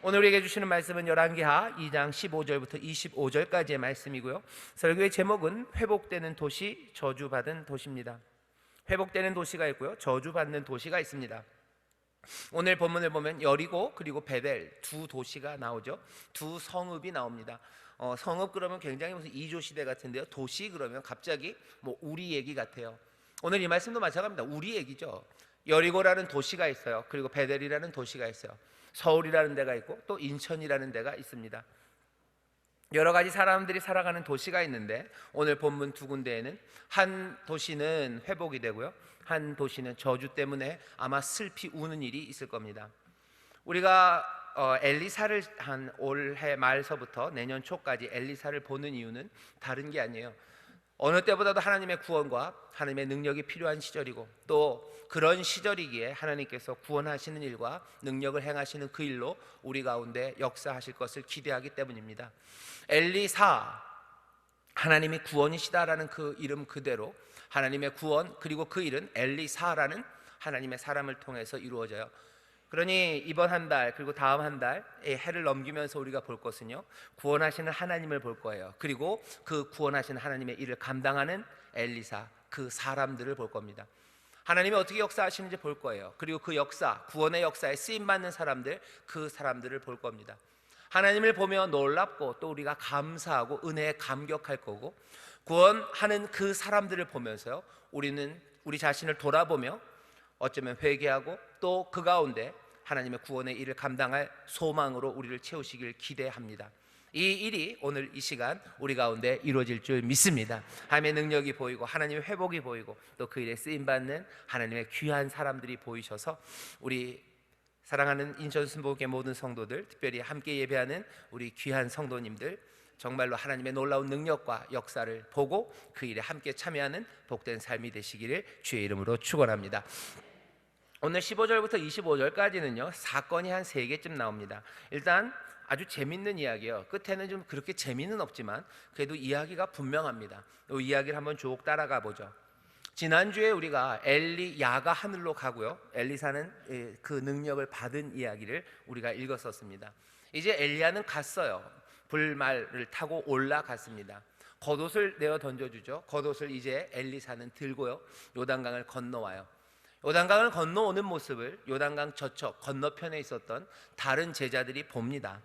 오늘 우리에게 주시는 말씀은 열왕기하 2장 15절부터 25절까지의 말씀이고요. 설교의 제목은 회복되는 도시, 저주받은 도시입니다. 회복되는 도시가 있고요, 저주받는 도시가 있습니다. 오늘 본문을 보면 여리고 그리고 베델 두 도시가 나오죠. 두 성읍이 나옵니다. 성읍 그러면 굉장히 무슨 이조 시대 같은데요, 도시 그러면 갑자기 뭐 우리 얘기 같아요. 오늘 이 말씀도 마찬가지입니다. 우리 얘기죠. 여리고라는 도시가 있어요. 그리고 베델이라는 도시가 있어요. 서울이라는 데가 있고 또 인천이라는 데가 있습니다. 여러 가지 사람들이 살아가는 도시가 있는데 오늘 본문 두 군데에는 한 도시는 회복이 되고요, 한 도시는 저주 때문에 아마 슬피 우는 일이 있을 겁니다. 우리가 엘리사를 한 올해 말서부터 내년 초까지 엘리사를 보는 이유는 다른 게 아니에요. 어느 때보다도 하나님의 구원과 하나님의 능력이 필요한 시절이고 또 그런 시절이기에 하나님께서 구원하시는 일과 능력을 행하시는 그 일로 우리 가운데 역사하실 것을 기대하기 때문입니다. 엘리사, 하나님이 구원이시다라는 그 이름 그대로 하나님의 구원, 그리고 그 일은 엘리사라는 하나님의 사람을 통해서 이루어져요. 그러니 이번 한 달 그리고 다음 한 달의 해를 넘기면서 우리가 볼 것은요, 구원하시는 하나님을 볼 거예요. 그리고 그 구원하시는 하나님의 일을 감당하는 엘리사, 그 사람들을 볼 겁니다. 하나님이 어떻게 역사하시는지 볼 거예요. 그리고 그 역사, 구원의 역사에 쓰임받는 사람들, 그 사람들을 볼 겁니다. 하나님을 보며 놀랍고 또 우리가 감사하고 은혜에 감격할 거고, 구원하는 그 사람들을 보면서요, 우리는 우리 자신을 돌아보며 어쩌면 회개하고 또 그 가운데 하나님의 구원의 일을 감당할 소망으로 우리를 채우시길 기대합니다. 이 일이 오늘 이 시간 우리 가운데 이루어질 줄 믿습니다. 하나님의 능력이 보이고 하나님의 회복이 보이고 또 그 일에 쓰임받는 하나님의 귀한 사람들이 보이셔서 우리 사랑하는 인천 순복의 모든 성도들, 특별히 함께 예배하는 우리 귀한 성도님들, 정말로 하나님의 놀라운 능력과 역사를 보고 그 일에 함께 참여하는 복된 삶이 되시기를 주의 이름으로 축원합니다. 오늘 15절부터 25절까지는요 사건이 한 3개쯤 나옵니다. 일단 아주 재밌는 이야기예요. 끝에는 좀 그렇게 재미는 없지만 그래도 이야기가 분명합니다. 이 이야기를 한번 쭉 따라가 보죠. 지난주에 우리가 엘리야가 하늘로 가고요, 엘리사는 그 능력을 받은 이야기를 우리가 읽었었습니다. 이제 엘리야는 갔어요. 불말을 타고 올라갔습니다. 겉옷을 내어 던져주죠. 겉옷을 이제 엘리사는 들고요, 요단강을 건너와요. 요단강을 건너오는 모습을 요단강 저쪽 건너편에 있었던 다른 제자들이 봅니다.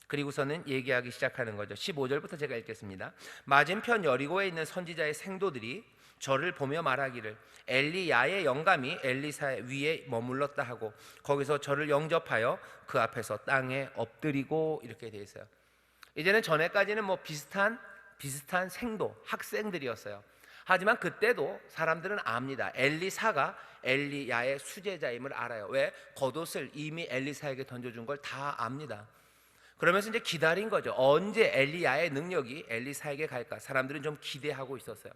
그리고서는 얘기하기 시작하는 거죠. 15절부터 제가 읽겠습니다. 맞은편 여리고에 있는 선지자의 생도들이 저를 보며 말하기를 엘리야의 영감이 엘리사 위에 머물렀다 하고 거기서 저를 영접하여 그 앞에서 땅에 엎드리고, 이렇게 돼 있어요. 이제는 전에까지는 뭐 비슷한 생도, 학생들이었어요. 하지만 그때도 사람들은 압니다. 엘리사가 엘리야의 수제자임을 알아요. 왜? 겉옷을 이미 엘리사에게 던져준 걸 다 압니다. 그러면서 이제 기다린 거죠. 언제 엘리야의 능력이 엘리사에게 갈까? 사람들은 좀 기대하고 있었어요.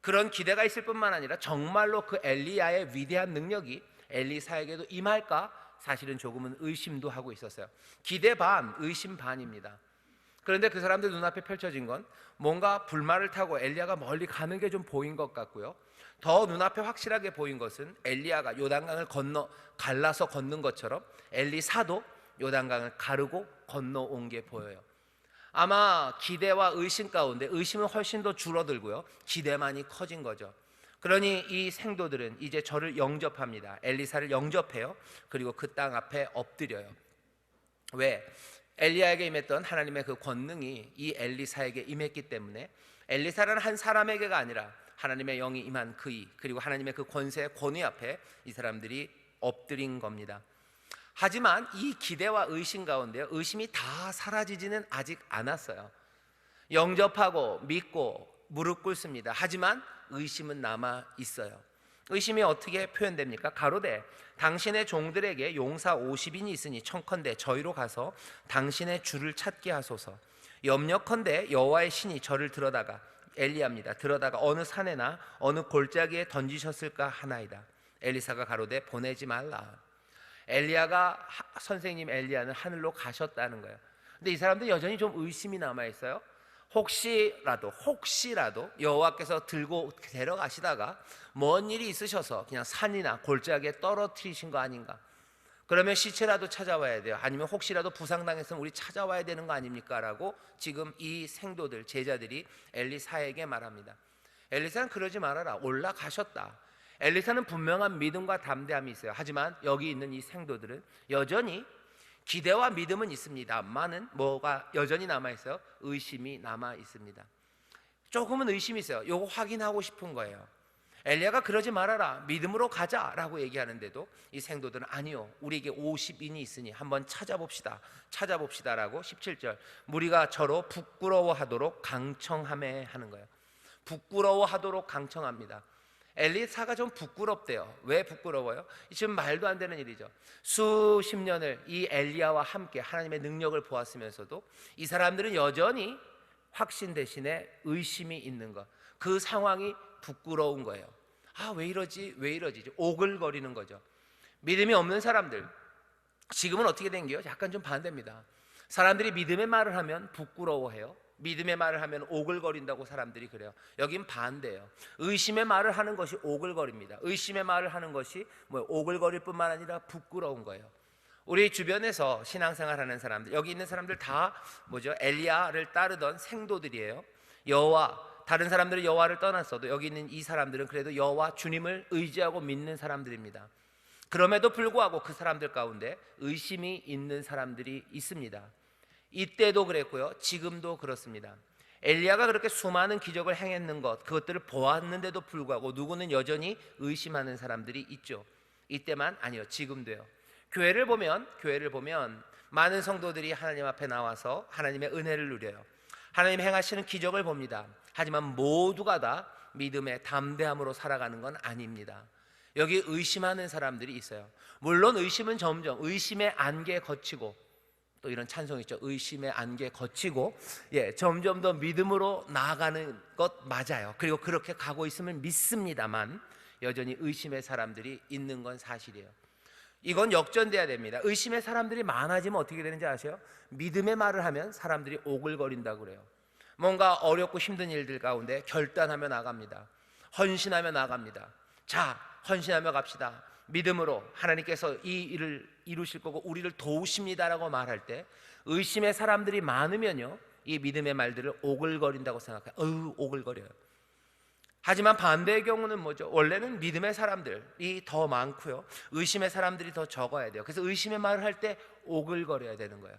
그런 기대가 있을 뿐만 아니라 정말로 그 엘리야의 위대한 능력이 엘리사에게도 임할까? 사실은 조금은 의심도 하고 있었어요. 기대 반, 의심 반입니다. 그런데 그 사람들 눈앞에 펼쳐진 건 뭔가 불말을 타고 엘리야가 멀리 가는 게 좀 보인 것 같고요, 더 눈앞에 확실하게 보인 것은 엘리야가 요단강을 갈라서 걷는 것처럼 엘리사도 요단강을 가르고 건너온 게 보여요. 아마 기대와 의심 가운데 의심은 훨씬 더 줄어들고요, 기대만이 커진 거죠. 그러니 이 생도들은 이제 저를 영접합니다. 엘리사를 영접해요. 그리고 그 땅 앞에 엎드려요. 왜? 엘리야에게 임했던 하나님의 그 권능이 이 엘리사에게 임했기 때문에, 엘리사라는 한 사람에게가 아니라 하나님의 영이 임한 그이, 그리고 하나님의 그 권세, 권위 앞에 이 사람들이 엎드린 겁니다. 하지만 이 기대와 의심 가운데 의심이 다 사라지지는 아직 않았어요. 영접하고 믿고 무릎 꿇습니다. 하지만 의심은 남아 있어요. 의심이 어떻게 표현됩니까? 가로되 당신의 종들에게 용사 50인이 있으니 청컨대 저희로 가서 당신의 주를 찾게 하소서. 염려컨대 여호와의 신이 저를 들어다가, 엘리야입니다, 들어다가 어느 산에나 어느 골짜기에 던지셨을까 하나이다. 엘리사가 가로되 보내지 말라. 엘리야가, 선생님 엘리야는 하늘로 가셨다는 거예요. 근데 이 사람들 여전히 좀 의심이 남아 있어요. 혹시라도 여호와께서 들고 데려가시다가 뭔 일이 있으셔서 그냥 산이나 골짜기에 떨어뜨리신 거 아닌가? 그러면 시체라도 찾아와야 돼요. 아니면 혹시라도 부상당했으면 우리 찾아와야 되는 거 아닙니까? 라고 지금 이 생도들, 제자들이 엘리사에게 말합니다. 엘리사는 그러지 말아라. 올라가셨다. 엘리사는 분명한 믿음과 담대함이 있어요. 하지만 여기 있는 이 생도들은 여전히 기대와 믿음은 있습니다만은 뭐가 여전히 남아있어요? 의심이 남아있습니다. 조금은 의심이 있어요. 요거 확인하고 싶은 거예요. 엘리야가 그러지 말아라, 믿음으로 가자라고 얘기하는데도 이 생도들은 아니요, 우리에게 50인이 있으니 한번 찾아봅시다라고 17절 무리가 저로 부끄러워하도록 강청하매 하는 거예요. 부끄러워하도록 강청합니다. 엘리사가 좀 부끄럽대요. 왜 부끄러워요? 지금 말도 안 되는 일이죠. 수십 년을 이 엘리야와 함께 하나님의 능력을 보았으면서도 이 사람들은 여전히 확신 대신에 의심이 있는 것, 그 상황이 부끄러운 거예요. 아, 왜 이러지? 오글거리는 거죠. 믿음이 없는 사람들, 지금은 어떻게 된 게요? 약간 좀 반대입니다. 사람들이 믿음의 말을 하면 부끄러워해요. 믿음의 말을 하면 오글거린다고 사람들이 그래요. 여긴 반대예요. 의심의 말을 하는 것이 오글거립니다. 의심의 말을 하는 것이 오글거릴 뿐만 아니라 부끄러운 거예요. 우리 주변에서 신앙생활하는 사람들, 여기 있는 사람들 다 엘리야를 따르던 생도들이에요. 다른 사람들은 여호와를 떠났어도 여기 있는 이 사람들은 그래도 여호와 주님을 의지하고 믿는 사람들입니다. 그럼에도 불구하고 그 사람들 가운데 의심이 있는 사람들이 있습니다. 이때도 그랬고요, 지금도 그렇습니다. 엘리야가 그렇게 수많은 기적을 행했는 그것들을 보았는데도 불구하고 누구는 여전히 의심하는 사람들이 있죠. 이때만 아니요, 지금도요. 교회를 보면 많은 성도들이 하나님 앞에 나와서 하나님의 은혜를 누려요. 하나님 행하시는 기적을 봅니다. 하지만 모두가 다 믿음의 담대함으로 살아가는 건 아닙니다. 여기 의심하는 사람들이 있어요. 물론 의심은 점점 의심의 안개 거치고, 또 이런 찬송 있죠. 의심의 안개 거치고 점점 더 믿음으로 나아가는 것 맞아요. 그리고 그렇게 가고 있음을 믿습니다만 여전히 의심의 사람들이 있는 건 사실이에요. 이건 역전돼야 됩니다. 의심의 사람들이 많아지면 어떻게 되는지 아세요? 믿음의 말을 하면 사람들이 오글거린다고 그래요. 뭔가 어렵고 힘든 일들 가운데 결단하며 나갑니다. 헌신하며 나갑니다. 자, 헌신하며 갑시다. 믿음으로 하나님께서 이 일을 이루실 거고 우리를 도우십니다라고 말할 때 의심의 사람들이 많으면요, 이 믿음의 말들을 오글거린다고 생각해요. 오글거려요. 하지만 반대의 경우는 뭐죠? 원래는 믿음의 사람들이 더 많고요, 의심의 사람들이 더 적어야 돼요. 그래서 의심의 말을 할 때 오글거려야 되는 거예요.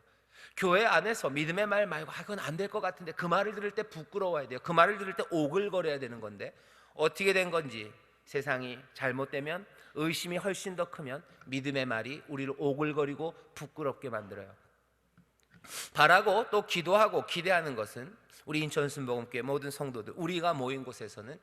교회 안에서 믿음의 말 말고 그건 안 될 것 같은데 그 말을 들을 때 부끄러워야 돼요. 그 말을 들을 때 오글거려야 되는 건데 어떻게 된 건지, 세상이 잘못되면, 의심이 훨씬 더 크면 믿음의 말이 우리를 오글거리고 부끄럽게 만들어요. 바라고 또 기도하고 기대하는 것은 우리 인천 순복음교회 모든 성도들, 우리가 모인 곳에서는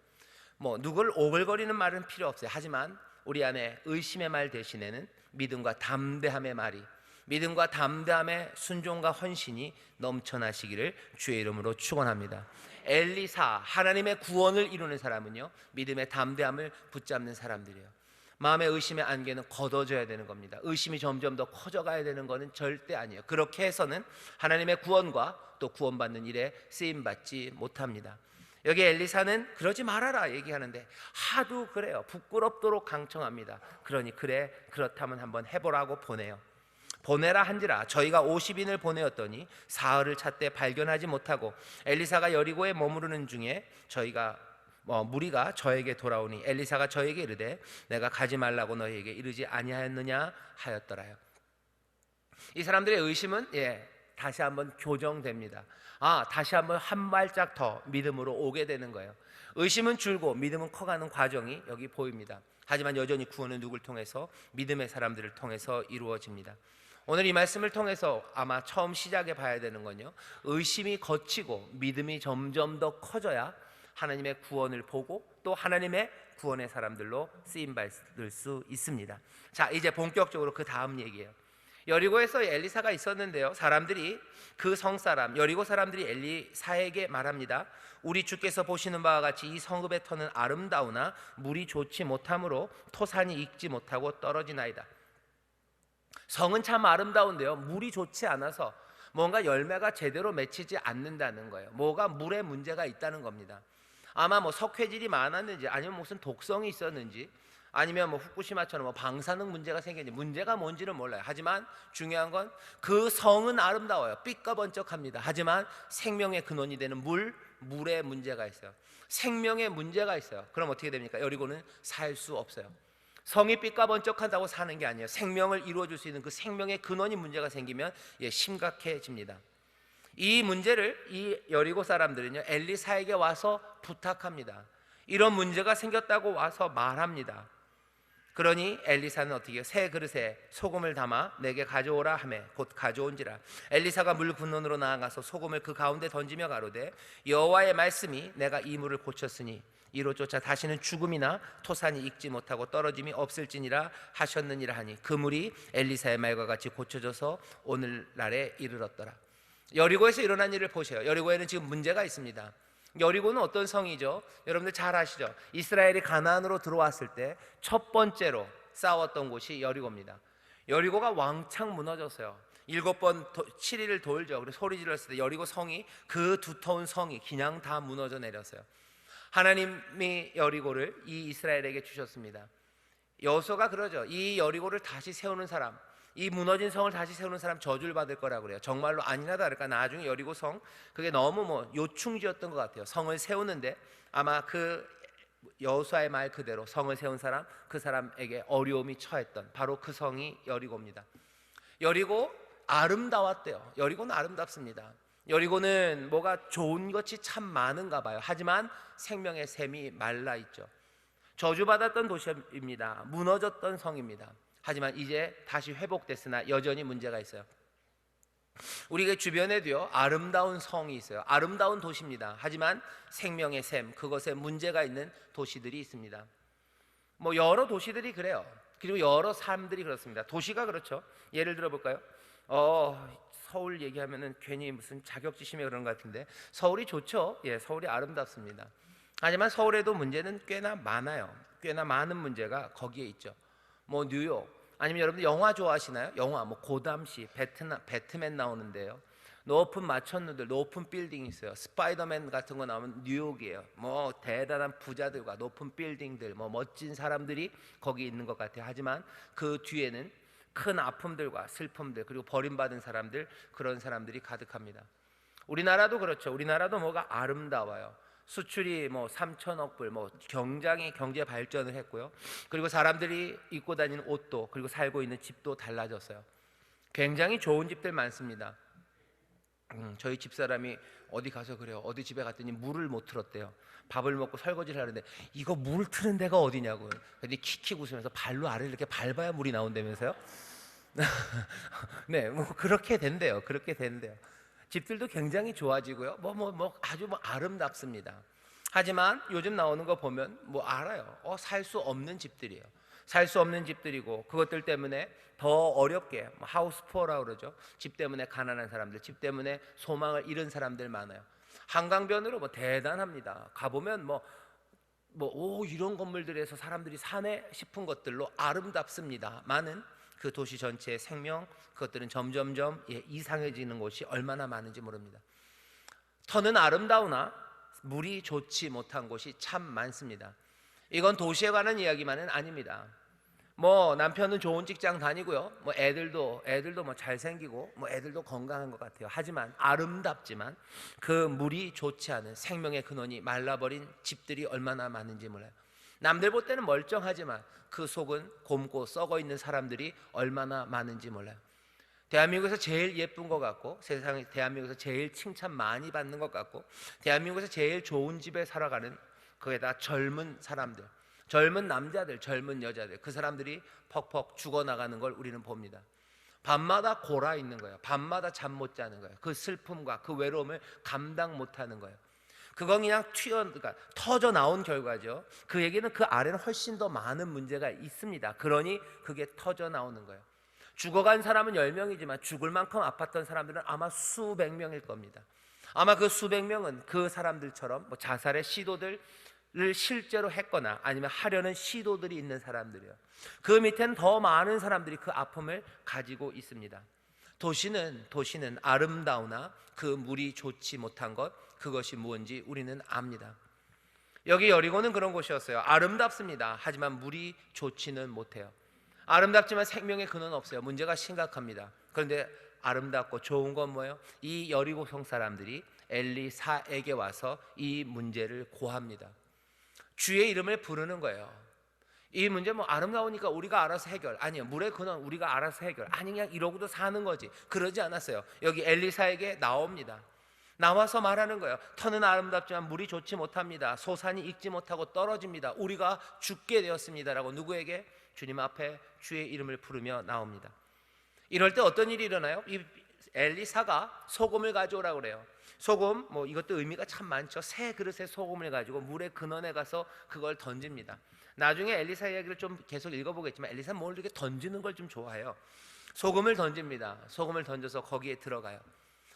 누굴 오글거리는 말은 필요 없어요. 하지만 우리 안에 의심의 말 대신에는 믿음과 담대함의 말이, 믿음과 담대함의 순종과 헌신이 넘쳐나시기를 주의 이름으로 축원합니다. 엘리사, 하나님의 구원을 이루는 사람은요, 믿음의 담대함을 붙잡는 사람들이에요. 마음의 의심의 안개는 걷어져야 되는 겁니다. 의심이 점점 더 커져가야 되는 것은 절대 아니에요. 그렇게 해서는 하나님의 구원과 또 구원받는 일에 쓰임받지 못합니다. 여기 엘리사는 그러지 말아라 얘기하는데 하도 그래요. 부끄럽도록 강청합니다. 그러니 그렇다면 한번 해보라고 보내요. 보내라 한지라 저희가 50인을 보내었더니 사흘을 찾되 발견하지 못하고 엘리사가 여리고에 머무르는 중에 무리가 저에게 돌아오니 엘리사가 저에게 이르되 내가 가지 말라고 너희에게 이르지 아니하였느냐 하였더라요. 이 사람들의 의심은 다시 한번 교정됩니다. 다시 한번 한 발짝 더 믿음으로 오게 되는 거예요. 의심은 줄고 믿음은 커가는 과정이 여기 보입니다. 하지만 여전히 구원은 누굴 통해서? 믿음의 사람들을 통해서 이루어집니다. 오늘 이 말씀을 통해서 아마 처음 시작해 봐야 되는 건요, 의심이 거치고 믿음이 점점 더 커져야 하나님의 구원을 보고 또 하나님의 구원의 사람들로 쓰임받을 수 있습니다. 자, 이제 본격적으로 그 다음 얘기예요. 여리고에서 엘리사가 있었는데요, 사람들이 그 성사람 여리고 사람들이 엘리사에게 말합니다. 우리 주께서 보시는 바와 같이 이 성읍의 터는 아름다우나 물이 좋지 못하므로 토산이 익지 못하고 떨어지나이다. 성은 참 아름다운데요, 물이 좋지 않아서 뭔가 열매가 제대로 맺히지 않는다는 거예요. 뭐가 물에 문제가 있다는 겁니다. 아마 석회질이 많았는지 아니면 무슨 독성이 있었는지 아니면 뭐 후쿠시마처럼 뭐 방사능 문제가 생겼는지 문제가 뭔지는 몰라요. 하지만 중요한 건 그 성은 아름다워요. 삐까번쩍합니다. 하지만 생명의 근원이 되는 물에 문제가 있어요. 생명의 문제가 있어요. 그럼 어떻게 됩니까? 여리고는 살 수 없어요. 성이 삐까번쩍한다고 사는 게 아니에요. 생명을 이루어줄 수 있는 그 생명의 근원이 문제가 생기면 심각해집니다. 이 문제를 이 여리고 사람들은요 엘리사에게 와서 부탁합니다. 이런 문제가 생겼다고 와서 말합니다. 그러니 엘리사는 어떻게 해요? 새 그릇에 소금을 담아 내게 가져오라 하매 곧 가져온지라. 엘리사가 물 근원으로 나아가서 소금을 그 가운데 던지며 가로되 여호와의 말씀이 내가 이 물을 고쳤으니 이로 쫓아 다시는 죽음이나 토산이 익지 못하고 떨어짐이 없을지니라 하셨느니라 하니 그 물이 엘리사의 말과 같이 고쳐져서 오늘날에 이르렀더라. 여리고에서 일어난 일을 보세요. 여리고에는 지금 문제가 있습니다. 여리고는 어떤 성이죠? 여러분들 잘 아시죠? 이스라엘이 가나안으로 들어왔을 때 첫 번째로 싸웠던 곳이 여리고입니다. 여리고가 왕창 무너졌어요. 7번 7일을 돌죠. 그래서 소리 질렀을 때 여리고 성이 그 두터운 성이 그냥 다 무너져 내렸어요. 하나님이 여리고를 이 이스라엘에게 주셨습니다. 여호수아가 그러죠. 이 여리고를 다시 세우는 사람, 이 무너진 성을 다시 세우는 사람 저주를 받을 거라고 그래요. 정말로 아니나 다를까 나중에 여리고 성 그게 너무 요충지였던 것 같아요. 성을 세우는데 아마 그 여호수아의 말 그대로 성을 세운 사람 그 사람에게 어려움이 처했던 바로 그 성이 여리고입니다. 여리고 아름다웠대요. 여리고는 아름답습니다. 여리고는 뭐가 좋은 것이 참 많은가 봐요. 하지만 생명의 샘이 말라 있죠. 저주받았던 도시입니다. 무너졌던 성입니다. 하지만 이제 다시 회복됐으나 여전히 문제가 있어요. 우리 주변에도요 아름다운 성이 있어요. 아름다운 도시입니다. 하지만 생명의 샘 그것에 문제가 있는 도시들이 있습니다. 뭐 여러 도시들이 그래요. 그리고 여러 사람들이 그렇습니다. 도시가 그렇죠. 예를 들어 볼까요? 서울 얘기하면은 괜히 무슨 자격지심에 그런 것 같은데 서울이 좋죠. 예, 서울이 아름답습니다. 하지만 서울에도 문제는 꽤나 많아요. 꽤나 많은 문제가 거기에 있죠. 뭐 뉴욕 아니면 여러분들 영화 좋아하시나요? 영화 뭐 고담시 배트맨 나오는데요. 높은 마천루들 높은 빌딩이 있어요. 스파이더맨 같은 거 나오면 뉴욕이에요. 뭐 대단한 부자들과 높은 빌딩들 뭐 멋진 사람들이 거기 있는 것 같아요. 하지만 그 뒤에는 큰 아픔들과 슬픔들 그리고 버림받은 사람들 그런 사람들이 가득합니다. 우리나라도 그렇죠. 우리나라도 뭐가 아름다워요. 수출이 뭐 3천억 불, 뭐 굉장히 경제 발전을 했고요. 그리고 사람들이 입고 다니는 옷도 그리고 살고 있는 집도 달라졌어요. 굉장히 좋은 집들 많습니다. 저희 집사람이 어디 가서 그래요. 어디 집에 갔더니 물을 못 틀었대요. 밥을 먹고 설거지를 하는데 이거 물 트는 데가 어디냐고요. 근데 킥킥 웃으면서 발로 아래를 이렇게 밟아야 물이 나온다면서요. 네, 뭐 그렇게 된대요. 그렇게 된대요. 집들도 굉장히 좋아지고요. 아주 아름답습니다. 하지만 요즘 나오는 거 보면 알아요. 살 수 없는 집들이에요. 살 수 없는 집들이고 그것들 때문에 더 어렵게 하우스 푸어라고 그러죠. 집 때문에 가난한 사람들, 집 때문에 소망을 잃은 사람들 많아요. 한강변으로 대단합니다. 가보면 이런 건물들에서 사람들이 사네 싶은 것들로 아름답습니다. 많은 그 도시 전체의 생명 그것들은 점점점 이상해지는 곳이 얼마나 많은지 모릅니다. 터는 아름다우나 물이 좋지 못한 곳이 참 많습니다. 이건 도시에 관한 이야기만은 아닙니다. 남편은 좋은 직장 다니고요. 애들도 잘생기고 애들도 건강한 것 같아요. 하지만 아름답지만 그 물이 좋지 않은 생명의 근원이 말라버린 집들이 얼마나 많은지 몰라요. 남들 볼 때는 멀쩡하지만 그 속은 곪고 썩어 있는 사람들이 얼마나 많은지 몰라요. 대한민국에서 제일 예쁜 것 같고 세상에 대한민국에서 제일 칭찬 많이 받는 것 같고 대한민국에서 제일 좋은 집에 살아가는 그게 다 젊은 사람들, 젊은 남자들, 젊은 여자들 그 사람들이 퍽퍽 죽어나가는 걸 우리는 봅니다. 밤마다 골아 있는 거예요. 밤마다 잠 못 자는 거예요. 그 슬픔과 그 외로움을 감당 못하는 거예요. 그건 그냥 터져 나온 결과죠. 그 얘기는 그 아래는 훨씬 더 많은 문제가 있습니다. 그러니 그게 터져 나오는 거예요. 죽어간 사람은 10명이지만 죽을 만큼 아팠던 사람들은 아마 수백 명일 겁니다. 아마 그 수백 명은 그 사람들처럼 자살의 시도들을 실제로 했거나 아니면 하려는 시도들이 있는 사람들이에요. 그 밑에는 더 많은 사람들이 그 아픔을 가지고 있습니다. 도시는 아름다우나 그 물이 좋지 못한 것 그것이 무엇인지 우리는 압니다. 여기 여리고는 그런 곳이었어요. 아름답습니다. 하지만 물이 좋지는 못해요. 아름답지만 생명의 근원은 없어요. 문제가 심각합니다. 그런데 아름답고 좋은 건 뭐예요? 이 여리고성 사람들이 엘리사에게 와서 이 문제를 고합니다. 주의 이름을 부르는 거예요. 이 문제 뭐 아름다우니까 우리가 알아서 해결. 아니요, 물의 근원 우리가 알아서 해결. 아니 그냥 이러고도 사는 거지. 그러지 않았어요. 여기 엘리사에게 나옵니다. 나와서 말하는 거예요. 터는 아름답지만 물이 좋지 못합니다. 소산이 익지 못하고 떨어집니다. 우리가 죽게 되었습니다라고 누구에게? 주님 앞에 주의 이름을 부르며 나옵니다. 이럴 때 어떤 일이 일어나요? 이 엘리사가 소금을 가져오라고 그래요. 소금, 뭐 이것도 의미가 참 많죠. 새 그릇에 소금을 가지고 물의 근원에 가서 그걸 던집니다. 나중에 엘리사 이야기를 좀 계속 읽어보겠지만 엘리사는 뭘 이렇게 던지는 걸 좀 좋아해요. 소금을 던집니다. 소금을 던져서 거기에 들어가요.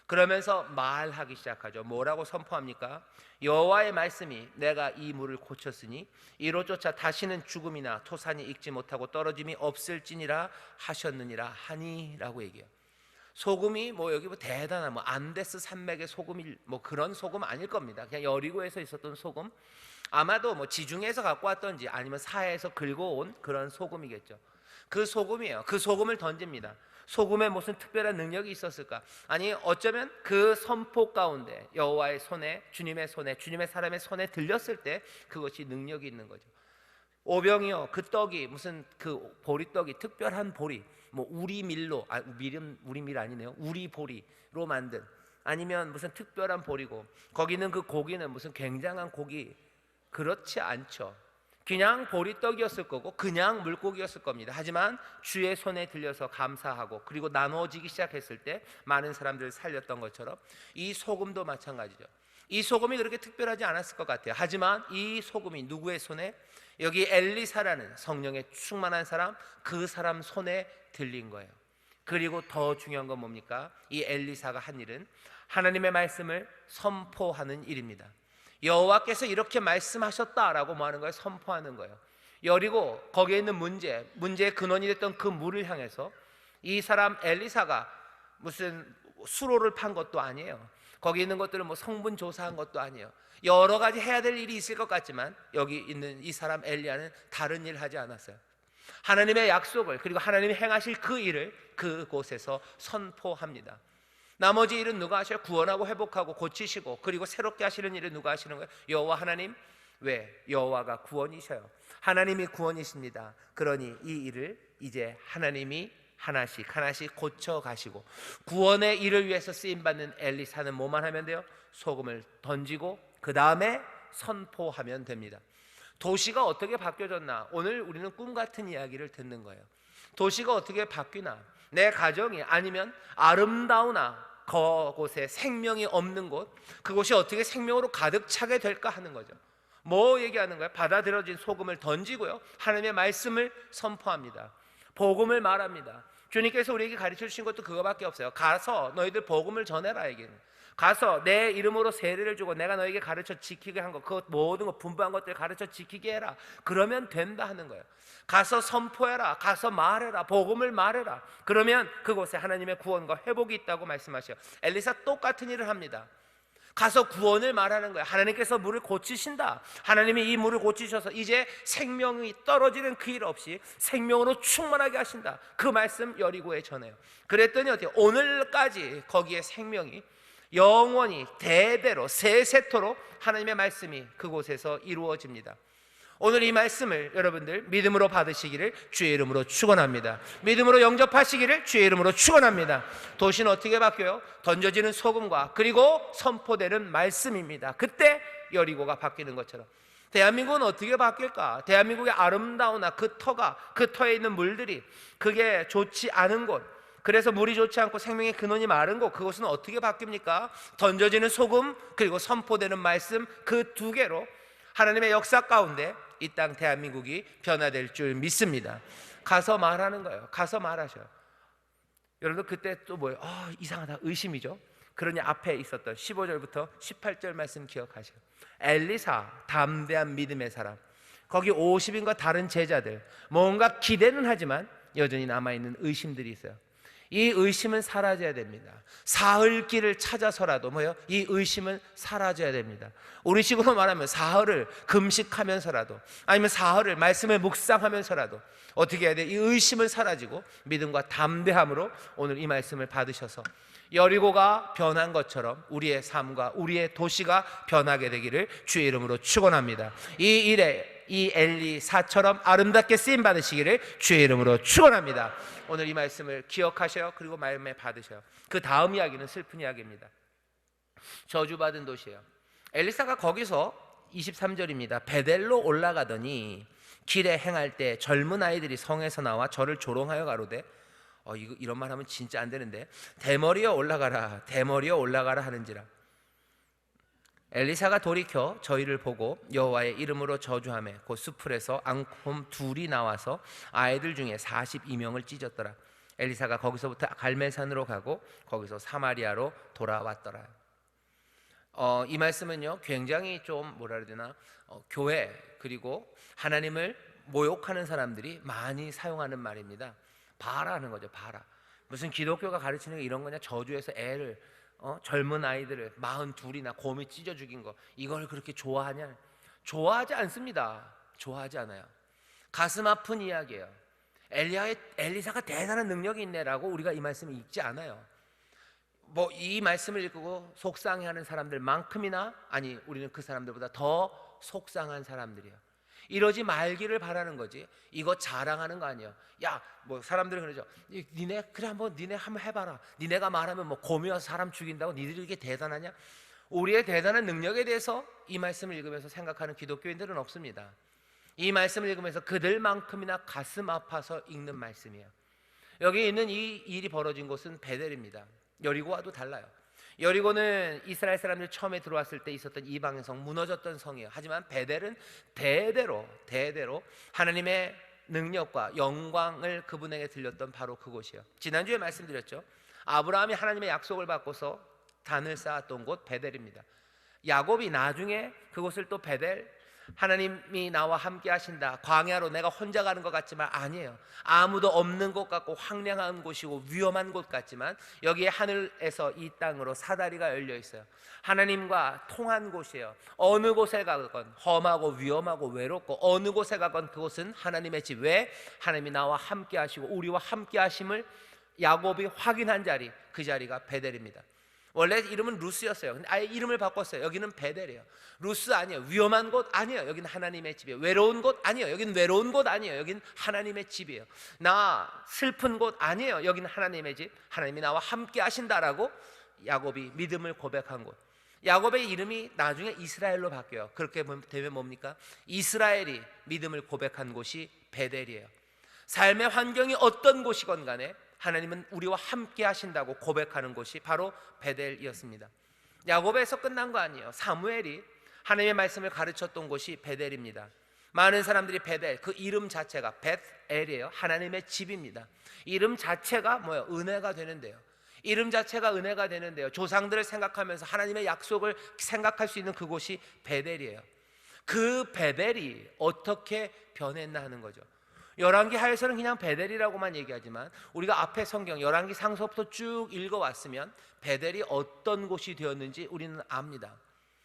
그러면서 말하기 시작하죠. 뭐라고 선포합니까? 여호와의 말씀이 내가 이 물을 고쳤으니 이로 쫓아 다시는 죽음이나 토산이 익지 못하고 떨어짐이 없을지니라 하셨느니라 하니라고 얘기해요. 소금이 뭐 여기 뭐 대단한 뭐 안데스 산맥의 소금이 뭐 그런 소금 아닐 겁니다. 그냥 여리고에서 있었던 소금, 아마도 뭐 지중해에서 갖고 왔던지 아니면 사해에서 긁어온 그런 소금이겠죠. 그 소금이에요. 그 소금을 던집니다. 소금에 무슨 특별한 능력이 있었을까? 아니 어쩌면 그 선포 가운데 여호와의 손에, 주님의 손에, 주님의 사람의 손에 들렸을 때 그것이 능력이 있는 거죠. 오병이요, 그 떡이 무슨 그 보리떡이 특별한 보리, 뭐 우리밀로, 밀은 우리밀 아니네요. 우리보리로 만든, 아니면 무슨 특별한 보리고 거기는 그 고기는 무슨 굉장한 고기, 그렇지 않죠. 그냥 보리떡이었을 거고 그냥 물고기였을 겁니다. 하지만 주의 손에 들려서 감사하고 그리고 나눠지기 시작했을 때 많은 사람들을 살렸던 것처럼 이 소금도 마찬가지죠. 이 소금이 그렇게 특별하지 않았을 것 같아요. 하지만 이 소금이 누구의 손에? 여기 엘리사라는 성령에 충만한 사람, 그 사람 손에 들린 거예요. 그리고 더 중요한 건 뭡니까? 이 엘리사가 한 일은 하나님의 말씀을 선포하는 일입니다. 여호와께서 이렇게 말씀하셨다라고 뭐 하는 거예요? 선포하는 거예요. 여리고 거기에 있는 문제의 근원이 됐던 그 물을 향해서 이 사람 엘리사가 무슨 수로를 판 것도 아니에요. 거기 있는 것들은 뭐 성분 조사한 것도 아니에요. 여러 가지 해야 될 일이 있을 것 같지만 여기 있는 이 사람 엘리야는 다른 일 하지 않았어요. 하나님의 약속을, 그리고 하나님이 행하실 그 일을 그곳에서 선포합니다. 나머지 일은 누가 하셔요? 구원하고 회복하고 고치시고 그리고 새롭게 하시는 일을 누가 하시는 거예요? 여호와 하나님. 왜? 여호와가 구원이셔요. 하나님이 구원이십니다. 그러니 이 일을 이제 하나님이 하나씩 하나씩 고쳐가시고, 구원의 일을 위해서 쓰임받는 엘리사는 뭐만 하면 돼요? 소금을 던지고 그 다음에 선포하면 됩니다. 도시가 어떻게 바뀌어졌나? 오늘 우리는 꿈 같은 이야기를 듣는 거예요. 도시가 어떻게 바뀌나? 내 가정이, 아니면 아름다우나 그곳에 생명이 없는 곳, 그곳이 어떻게 생명으로 가득 차게 될까 하는 거죠. 뭐 얘기하는 거예요? 받아들여진 소금을 던지고요, 하나님의 말씀을 선포합니다. 복음을 말합니다. 주님께서 우리에게 가르쳐 주신 것도 그거밖에 없어요. 가서 너희들 복음을 전해라. 얘기는 가서 내 이름으로 세례를 주고 내가 너에게 가르쳐 지키게 한 것, 그 모든 것 분부한 것들 가르쳐 지키게 해라. 그러면 된다 하는 거예요. 가서 선포해라. 가서 말해라. 복음을 말해라. 그러면 그곳에 하나님의 구원과 회복이 있다고 말씀하셔요. 엘리사 똑같은 일을 합니다. 가서 구원을 말하는 거예요. 하나님께서 물을 고치신다. 하나님이 이 물을 고치셔서 이제 생명이 떨어지는 그 일 없이 생명으로 충만하게 하신다. 그 말씀 여리고에 전해요. 그랬더니 어때요? 오늘까지 거기에 생명이 영원히 대대로 세세토록 하나님의 말씀이 그곳에서 이루어집니다. 오늘 이 말씀을 여러분들 믿음으로 받으시기를 주의 이름으로 축원합니다. 믿음으로 영접하시기를 주의 이름으로 축원합니다. 도시는 어떻게 바뀌어요? 던져지는 소금과 그리고 선포되는 말씀입니다. 그때 여리고가 바뀌는 것처럼 대한민국은 어떻게 바뀔까? 대한민국의 아름다우나 그 터에 있는 물들이 그게 좋지 않은 곳, 그래서 물이 좋지 않고 생명의 근원이 마른 곳, 그곳은 어떻게 바뀝니까? 던져지는 소금 그리고 선포되는 말씀, 그 두 개로 하나님의 역사 가운데 이 땅 대한민국이 변화될 줄 믿습니다. 가서 말하는 거예요. 가서 말하셔요. 여러분들 그때 또 뭐예요? 이상하다, 의심이죠. 그러니 앞에 있었던 15절부터 18절 말씀 기억하세요. 엘리사, 담대한 믿음의 사람, 거기 50인과 다른 제자들, 뭔가 기대는 하지만 여전히 남아있는 의심들이 있어요. 이 의심은 사라져야 됩니다. 사흘 길을 찾아서라도 뭐요? 이 의심은 사라져야 됩니다. 우리식으로 말하면 사흘을 금식하면서라도, 아니면 사흘을 말씀을 묵상하면서라도 어떻게 해야 돼? 이 의심은 사라지고 믿음과 담대함으로 오늘 이 말씀을 받으셔서 여리고가 변한 것처럼 우리의 삶과 우리의 도시가 변하게 되기를 주의 이름으로 축원합니다. 이 일에 이 엘리사처럼 아름답게 쓰임 받으시기를 주의 이름으로 축원합니다. 오늘 이 말씀을 기억하셔요. 그리고 마음에 받으셔요. 그 다음 이야기는 슬픈 이야기입니다. 저주받은 도시예요. 엘리사가 거기서 23절입니다. 베델로 올라가더니 길에 행할 때 젊은 아이들이 성에서 나와 저를 조롱하여 가로되, 이런 말 하면 진짜 안 되는데, 대머리여 올라가라, 대머리여 올라가라 하는지라. 엘리사가 돌이켜 저희를 보고 여호와의 이름으로 저주하며 곧 수풀에서 앙콤 둘이 나와서 아이들 중에 42명을 찢었더라. 엘리사가 거기서부터 갈멜산으로 가고 거기서 사마리아로 돌아왔더라. 이 말씀은요 굉장히 좀 뭐라 해야 되나, 교회 그리고 하나님을 모욕하는 사람들이 많이 사용하는 말입니다. 바라는 거죠. 바라. 무슨 기독교가 가르치는 게 이런 거냐? 저주해서 애를 젊은 아이들을 42이나 곰이 찢어 죽인 거, 이걸 그렇게 좋아하냐? 좋아하지 않습니다. 좋아하지 않아요. 가슴 아픈 이야기예요. 엘리사가 대단한 능력이 있네라고 우리가 이 말씀을 읽지 않아요. 뭐 이 말씀을 읽고 속상해하는 사람들만큼이나, 아니 우리는 그 사람들보다 더 속상한 사람들이에요. 이러지 말기를 바라는 거지. 이거 자랑하는 거 아니에요. 야, 뭐 사람들은 그러죠. 니네 그래 한번 니네 한번 해봐라. 니네가 말하면 뭐 곰이 와서 사람 죽인다고 니들이 이렇게 대단하냐? 우리의 대단한 능력에 대해서 이 말씀을 읽으면서 생각하는 기독교인들은 없습니다. 이 말씀을 읽으면서 그들만큼이나 가슴 아파서 읽는 말씀이에요. 여기 있는 이 일이 벌어진 곳은 베델입니다. 여리고와도 달라요. 여리고는 이스라엘 사람들이 처음에 들어왔을 때 있었던 이방의 성, 무너졌던 성이에요. 하지만 베델은 대대로 하나님의 능력과 영광을 그분에게 들렸던 바로 그곳이에요. 지난주에 말씀드렸죠. 아브라함이 하나님의 약속을 받고서 단을 쌓았던 곳 베델입니다. 야곱이 나중에 그곳을 또 베델, 하나님이 나와 함께 하신다, 광야로 내가 혼자 가는 것 같지만 아니에요. 아무도 없는 곳 같고 황량한 곳이고 위험한 곳 같지만 여기에 하늘에서 이 땅으로 사다리가 열려 있어요. 하나님과 통한 곳이에요. 어느 곳에 가건 험하고 위험하고 외롭고 어느 곳에 가건 그곳은 하나님의 집. 왜? 하나님이 나와 함께 하시고 우리와 함께 하심을 야곱이 확인한 자리, 그 자리가 베델입니다. 원래 이름은 루스였어요. 근데 아예 이름을 바꿨어요. 여기는 베델이에요. 루스 아니에요. 위험한 곳 아니에요. 여기는 하나님의 집이에요. 외로운 곳 아니에요. 여기는 외로운 곳 아니에요. 여기는 하나님의 집이에요. 나 슬픈 곳 아니에요. 여기는 하나님의 집. 하나님이 나와 함께 하신다라고 야곱이 믿음을 고백한 곳. 야곱의 이름이 나중에 이스라엘로 바뀌어요. 그렇게 되면 뭡니까? 이스라엘이 믿음을 고백한 곳이 베델이에요. 삶의 환경이 어떤 곳이건 간에 하나님은 우리와 함께 하신다고 고백하는 곳이 바로 베델이었습니다. 야곱에서 끝난 거 아니에요. 사무엘이 하나님의 말씀을 가르쳤던 곳이 베델입니다. 많은 사람들이 베델, 그 이름 자체가 벳엘이에요. 하나님의 집입니다. 이름 자체가 뭐예요? 은혜가 되는데요. 이름 자체가 은혜가 되는데요. 조상들을 생각하면서 하나님의 약속을 생각할 수 있는 그곳이 베델이에요. 그 베델이 어떻게 변했나 하는 거죠. 열왕기 하에서는 그냥 베델이라고만 얘기하지만 우리가 앞에 성경 열왕기 상서부터 쭉 읽어왔으면 베델이 어떤 곳이 되었는지 우리는 압니다.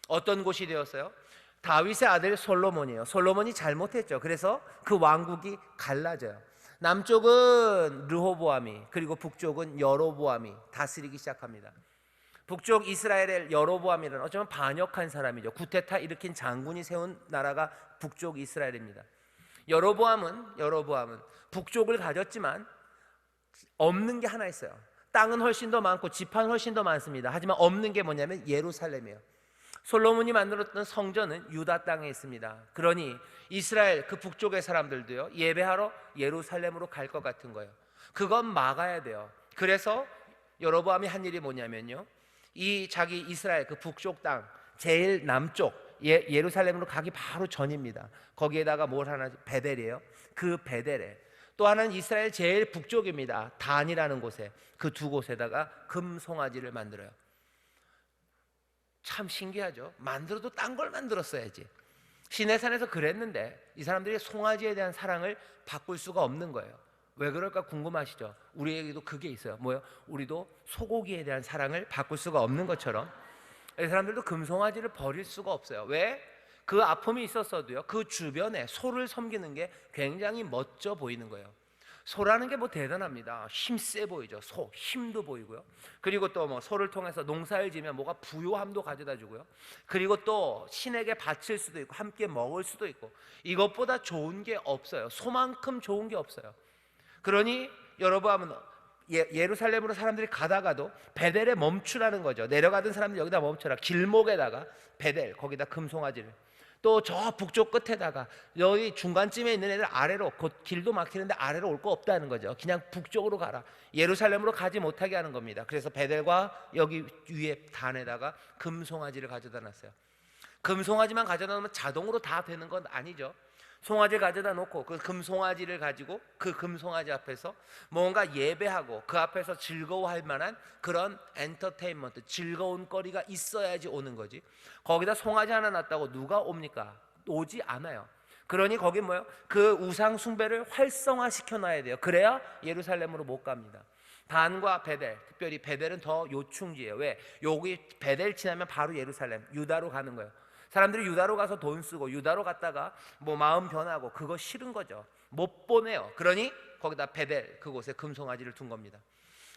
어떤 곳이 되었어요? 다윗의 아들 솔로몬이에요. 솔로몬이 잘못했죠. 그래서 그 왕국이 갈라져요. 남쪽은 르호보암이, 그리고 북쪽은 여로보암이 다스리기 시작합니다. 북쪽 이스라엘의 여로보암이라는 어쩌면 반역한 사람이죠. 구테타 일으킨 장군이 세운 나라가 북쪽 이스라엘입니다. 여로보암은 북쪽을 가졌지만 없는 게 하나 있어요. 땅은 훨씬 더 많고 지파는 훨씬 더 많습니다. 하지만 없는 게 뭐냐면 예루살렘이에요. 솔로몬이 만들었던 성전은 유다 땅에 있습니다. 그러니 이스라엘 그 북쪽의 사람들도요, 예배하러 예루살렘으로 갈 것 같은 거예요. 그건 막아야 돼요. 그래서 여로보암이 한 일이 뭐냐면요, 이 자기 이스라엘 그 북쪽 땅 제일 남쪽 예루살렘으로 가기 바로 전입니다. 거기에다가 뭘 하나, 베델이에요. 그 베델에 또 하나는 이스라엘 제일 북쪽입니다. 단이라는 곳에, 그 두 곳에다가 금송아지를 만들어요. 참 신기하죠. 만들어도 딴 걸 만들었어야지. 시내산에서 그랬는데 이 사람들이 송아지에 대한 사랑을 바꿀 수가 없는 거예요. 왜 그럴까 궁금하시죠? 우리에게도 그게 있어요. 뭐요? 우리도 소고기에 대한 사랑을 바꿀 수가 없는 것처럼 이 사람들도 금송아지를 버릴 수가 없어요. 왜? 그 아픔이 있었어도요, 그 주변에 소를 섬기는 게 굉장히 멋져 보이는 거예요. 소라는 게 뭐 대단합니다. 힘세 보이죠. 소, 힘도 보이고요. 그리고 또 뭐 소를 통해서 농사를 지면 뭐가 부요함도 가져다 주고요. 그리고 또 신에게 바칠 수도 있고 함께 먹을 수도 있고, 이것보다 좋은 게 없어요. 소만큼 좋은 게 없어요. 그러니 여러분, 예루살렘으로 사람들이 가다가도 베델에 멈추라는 거죠. 내려가던 사람들 여기다 멈춰라. 길목에다가 베델, 거기다 금송아지를, 또 저 북쪽 끝에다가 여기 중간쯤에 있는 애들 아래로, 곧 길도 막히는데 아래로 올 거 없다는 거죠. 그냥 북쪽으로 가라. 예루살렘으로 가지 못하게 하는 겁니다. 그래서 베델과 여기 위에 단에다가 금송아지를 가져다 놨어요. 금송아지만 가져다 놓으면 자동으로 다 되는 건 아니죠. 송아지를 가져다 놓고 그 금송아지를 가지고 그 금송아지 앞에서 뭔가 예배하고 그 앞에서 즐거워할 만한 그런 엔터테인먼트, 즐거운 거리가 있어야지 오는 거지. 거기다 송아지 하나 놨다고 누가 옵니까? 오지 않아요. 그러니 거기 뭐예요? 그 우상 숭배를 활성화시켜 놔야 돼요. 그래야 예루살렘으로 못 갑니다. 단과 베델, 특별히 베델은 더 요충지예요. 왜? 여기 베델 지나면 바로 예루살렘, 유다로 가는 거예요. 사람들이 유다로 가서 돈 쓰고 유다로 갔다가 뭐 마음 변하고 그거 싫은 거죠. 못 보내요. 그러니 거기다 베델, 그곳에 금송아지를 둔 겁니다.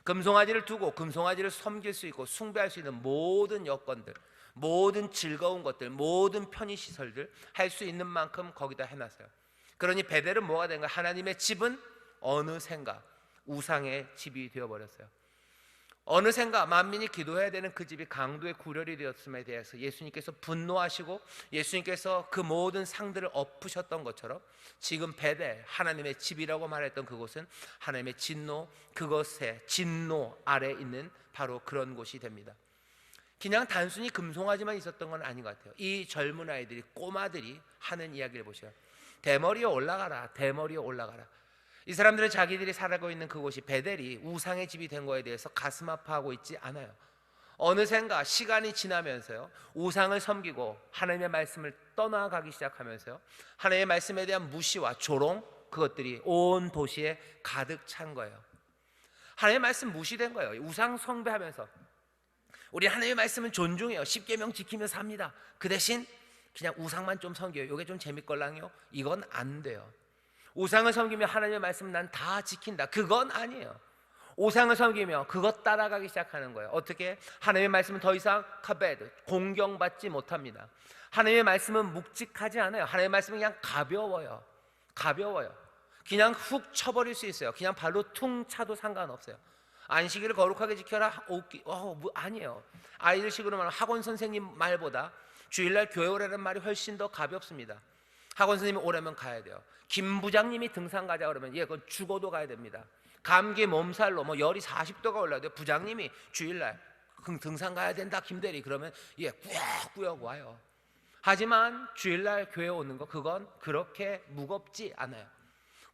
금송아지를 두고 금송아지를 섬길 수 있고 숭배할 수 있는 모든 여건들, 모든 즐거운 것들, 모든 편의시설들 할 수 있는 만큼 거기다 해놨어요. 그러니 베델은 뭐가 된 거예요? 하나님의 집은 어느샌가 우상의 집이 되어버렸어요. 어느샌가 만민이 기도해야 되는 그 집이 강도의 구렬이 되었음에 대해서 예수님께서 분노하시고 예수님께서 그 모든 상들을 엎으셨던 것처럼 지금 베델, 하나님의 집이라고 말했던 그곳은 하나님의 진노, 그것의 진노 아래 있는 바로 그런 곳이 됩니다. 그냥 단순히 금송아지만 있었던 건 아닌 것 같아요. 이 젊은 아이들이, 꼬마들이 하는 이야기를 보세요. 대머리에 올라가라, 대머리에 올라가라. 이 사람들은 자기들이 살고 있는 그곳이 베델이 우상의 집이 된 거에 대해서 가슴 아파하고 있지 않아요. 어느샌가 시간이 지나면서요, 우상을 섬기고 하나님의 말씀을 떠나가기 시작하면서요, 하나님의 말씀에 대한 무시와 조롱, 그것들이 온 도시에 가득 찬 거예요. 하나님의 말씀 무시된 거예요. 우상 숭배하면서 우리 하나님의 말씀은 존중해요. 십계명 지키며 삽니다. 그 대신 그냥 우상만 좀 섬겨요. 이게 좀 재밌걸랑요. 이건 안 돼요. 우상을 섬기며 하나님의 말씀 난 다 지킨다, 그건 아니에요. 우상을 섬기며 그것 따라가기 시작하는 거예요. 어떻게? 하나님의 말씀은 더 이상 카베드, 공경받지 못합니다. 하나님의 말씀은 묵직하지 않아요. 하나님의 말씀은 그냥 가벼워요. 가벼워요. 그냥 훅 쳐버릴 수 있어요. 그냥 발로 퉁 차도 상관없어요. 안식일을 거룩하게 지켜라. 아니에요. 아이들 식으로 말하면 학원 선생님 말보다 주일날 교회 오라는 말이 훨씬 더 가볍습니다. 학원 선생님이 오라면 가야 돼요. 김 부장님이 등산 가자 그러면 그건 죽어도 가야 됩니다. 감기 몸살로 열이 40도가 올라야 돼요. 부장님이 주일날 등산 가야 된다 김대리 그러면 꾸역꾸역 와요. 하지만 주일날 교회 오는 거, 그건 그렇게 무겁지 않아요.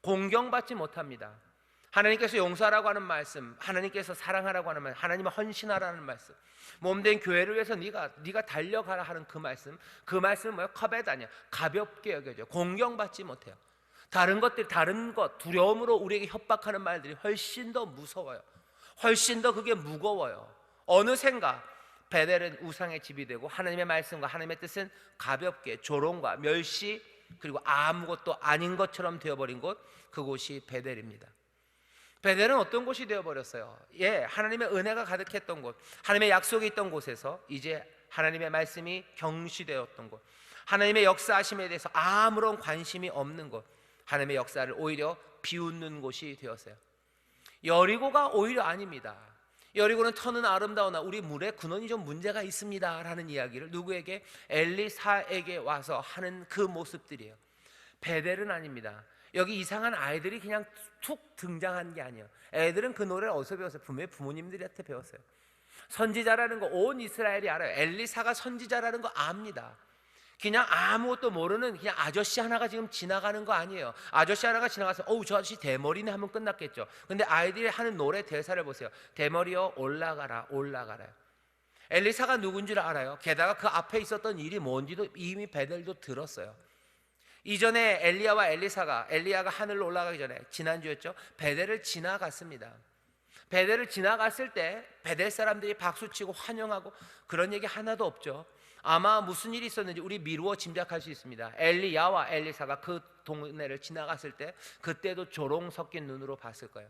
공경받지 못합니다. 하나님께서 용서하라고 하는 말씀, 하나님께서 사랑하라고 하는 말씀, 하나님을 헌신하라는 말씀, 몸된 교회를 위해서 네가 달려가라 하는 그 말씀은 뭐예요? 카베드 아니야. 가볍게 여겨져요. 공경받지 못해요. 다른 것 두려움으로 우리에게 협박하는 말들이 훨씬 더 무서워요. 훨씬 더 그게 무거워요. 어느샌가 베델은 우상의 집이 되고 하나님의 말씀과 하나님의 뜻은 가볍게 조롱과 멸시, 그리고 아무것도 아닌 것처럼 되어버린 곳, 그곳이 베델입니다. 베델은 어떤 곳이 되어버렸어요? 하나님의 은혜가 가득했던 곳, 하나님의 약속이 있던 곳에서 이제 하나님의 말씀이 경시되었던 곳, 하나님의 역사하심에 대해서 아무런 관심이 없는 곳, 하나님의 역사를 오히려 비웃는 곳이 되었어요. 여리고가 오히려 아닙니다. 여리고는 터는 아름다우나 우리 물의 근원이 좀 문제가 있습니다 라는 이야기를 누구에게? 엘리사에게 와서 하는 그 모습들이에요. 베델은 아닙니다. 여기 이상한 아이들이 그냥 툭 등장한 게 아니에요. 애들은 그 노래를 어디서 배웠어요? 분명히 부모님들한테 배웠어요. 선지자라는 거 온 이스라엘이 알아요. 엘리사가 선지자라는 거 압니다. 그냥 아무것도 모르는 그냥 아저씨 하나가 지금 지나가는 거 아니에요. 아저씨 하나가 지나가서 저 아저씨 대머리네 하면 끝났겠죠. 근데 아이들이 하는 노래 대사를 보세요. 대머리여 올라가라, 올라가라. 엘리사가 누군지를 알아요. 게다가 그 앞에 있었던 일이 뭔지도 이미 베델도 들었어요. 이전에 엘리야와 엘리사가 엘리야가 하늘로 올라가기 전에 지난주였죠. 베델을 지나갔습니다. 베델을 지나갔을 때 베델 사람들이 박수치고 환영하고 그런 얘기 하나도 없죠. 아마 무슨 일이 있었는지 우리 미루어 짐작할 수 있습니다. 엘리야와 엘리사가 그 동네를 지나갔을 때 그때도 조롱 섞인 눈으로 봤을 거예요.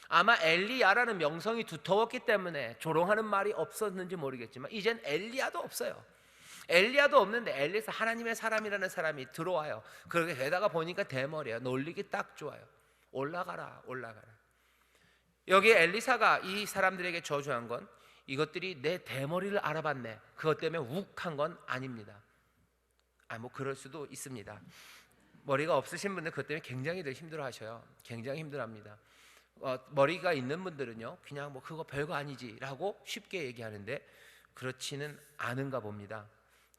아마 엘리야라는 명성이 두터웠기 때문에 조롱하는 말이 없었는지 모르겠지만 이젠 엘리야도 없어요. 엘리야도 없는데 엘리사, 하나님의 사람이라는 사람이 들어와요. 그렇게 되다가 보니까 대머리야. 놀리기 딱 좋아요. 올라가라, 올라가라. 여기 엘리사가 이 사람들에게 저주한 건 이것들이 내 대머리를 알아봤네, 그것 때문에 욱한 건 아닙니다. 뭐 그럴 수도 있습니다. 머리가 없으신 분들 그것 때문에 굉장히 힘들어하셔요. 굉장히 힘들어합니다. 머리가 있는 분들은요, 그냥 뭐 그거 별거 아니지라고 쉽게 얘기하는데 그렇지는 않은가 봅니다.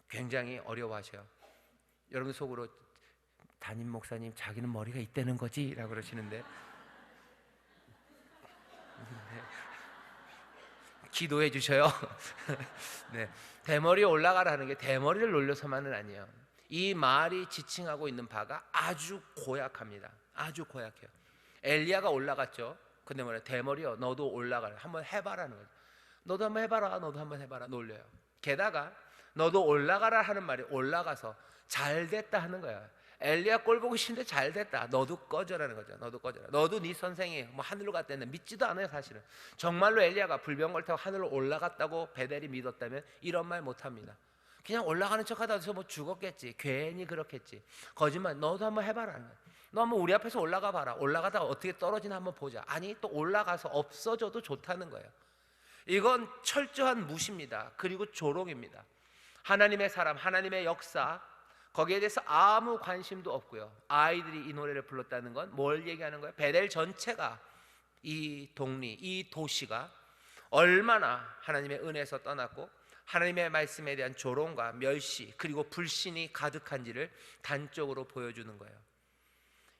굉장히 어려워하셔요. 여러분 속으로 담임 목사님 자기는 머리가 있다는 거지? 라고 그러시는데 기도해 주셔요. 네, 대머리에 올라가라는 게 대머리를 놀려서만은 아니에요. 이 말이 지칭하고 있는 바가 아주 고약합니다. 아주 고약해요. 엘리야가 올라갔죠. 근데 뭐래? 대머리요, 너도 올라가라. 한번 해봐라는 거죠. 너도 한번 해봐라. 너도 한번 해봐라. 놀려요. 게다가 너도 올라가라 하는 말이 올라가서 잘 됐다 하는 거야. 엘리야 꼴 보기 싫은데 잘 됐다. 너도 꺼져라는 거죠. 너도 꺼져라. 너도 네 선생이 뭐 하늘로 갔다는데 믿지도 않아요. 사실은 정말로 엘리야가 불병거를 타고 하늘로 올라갔다고 베델이 믿었다면 이런 말 못합니다. 그냥 올라가는 척하다 해서 뭐 죽었겠지, 괜히 그렇겠지, 거짓말. 너도 한번 해봐라. 너 한번 우리 앞에서 올라가 봐라. 올라가다가 어떻게 떨어지나 한번 보자. 아니, 또 올라가서 없어져도 좋다는 거예요. 이건 철저한 무시입니다. 그리고 조롱입니다. 하나님의 사람, 하나님의 역사, 거기에 대해서 아무 관심도 없고요. 아이들이 이 노래를 불렀다는 건 뭘 얘기하는 거예요? 베델 전체가, 이 동리, 이 도시가 얼마나 하나님의 은혜에서 떠났고 하나님의 말씀에 대한 조롱과 멸시 그리고 불신이 가득한지를 단적으로 보여주는 거예요.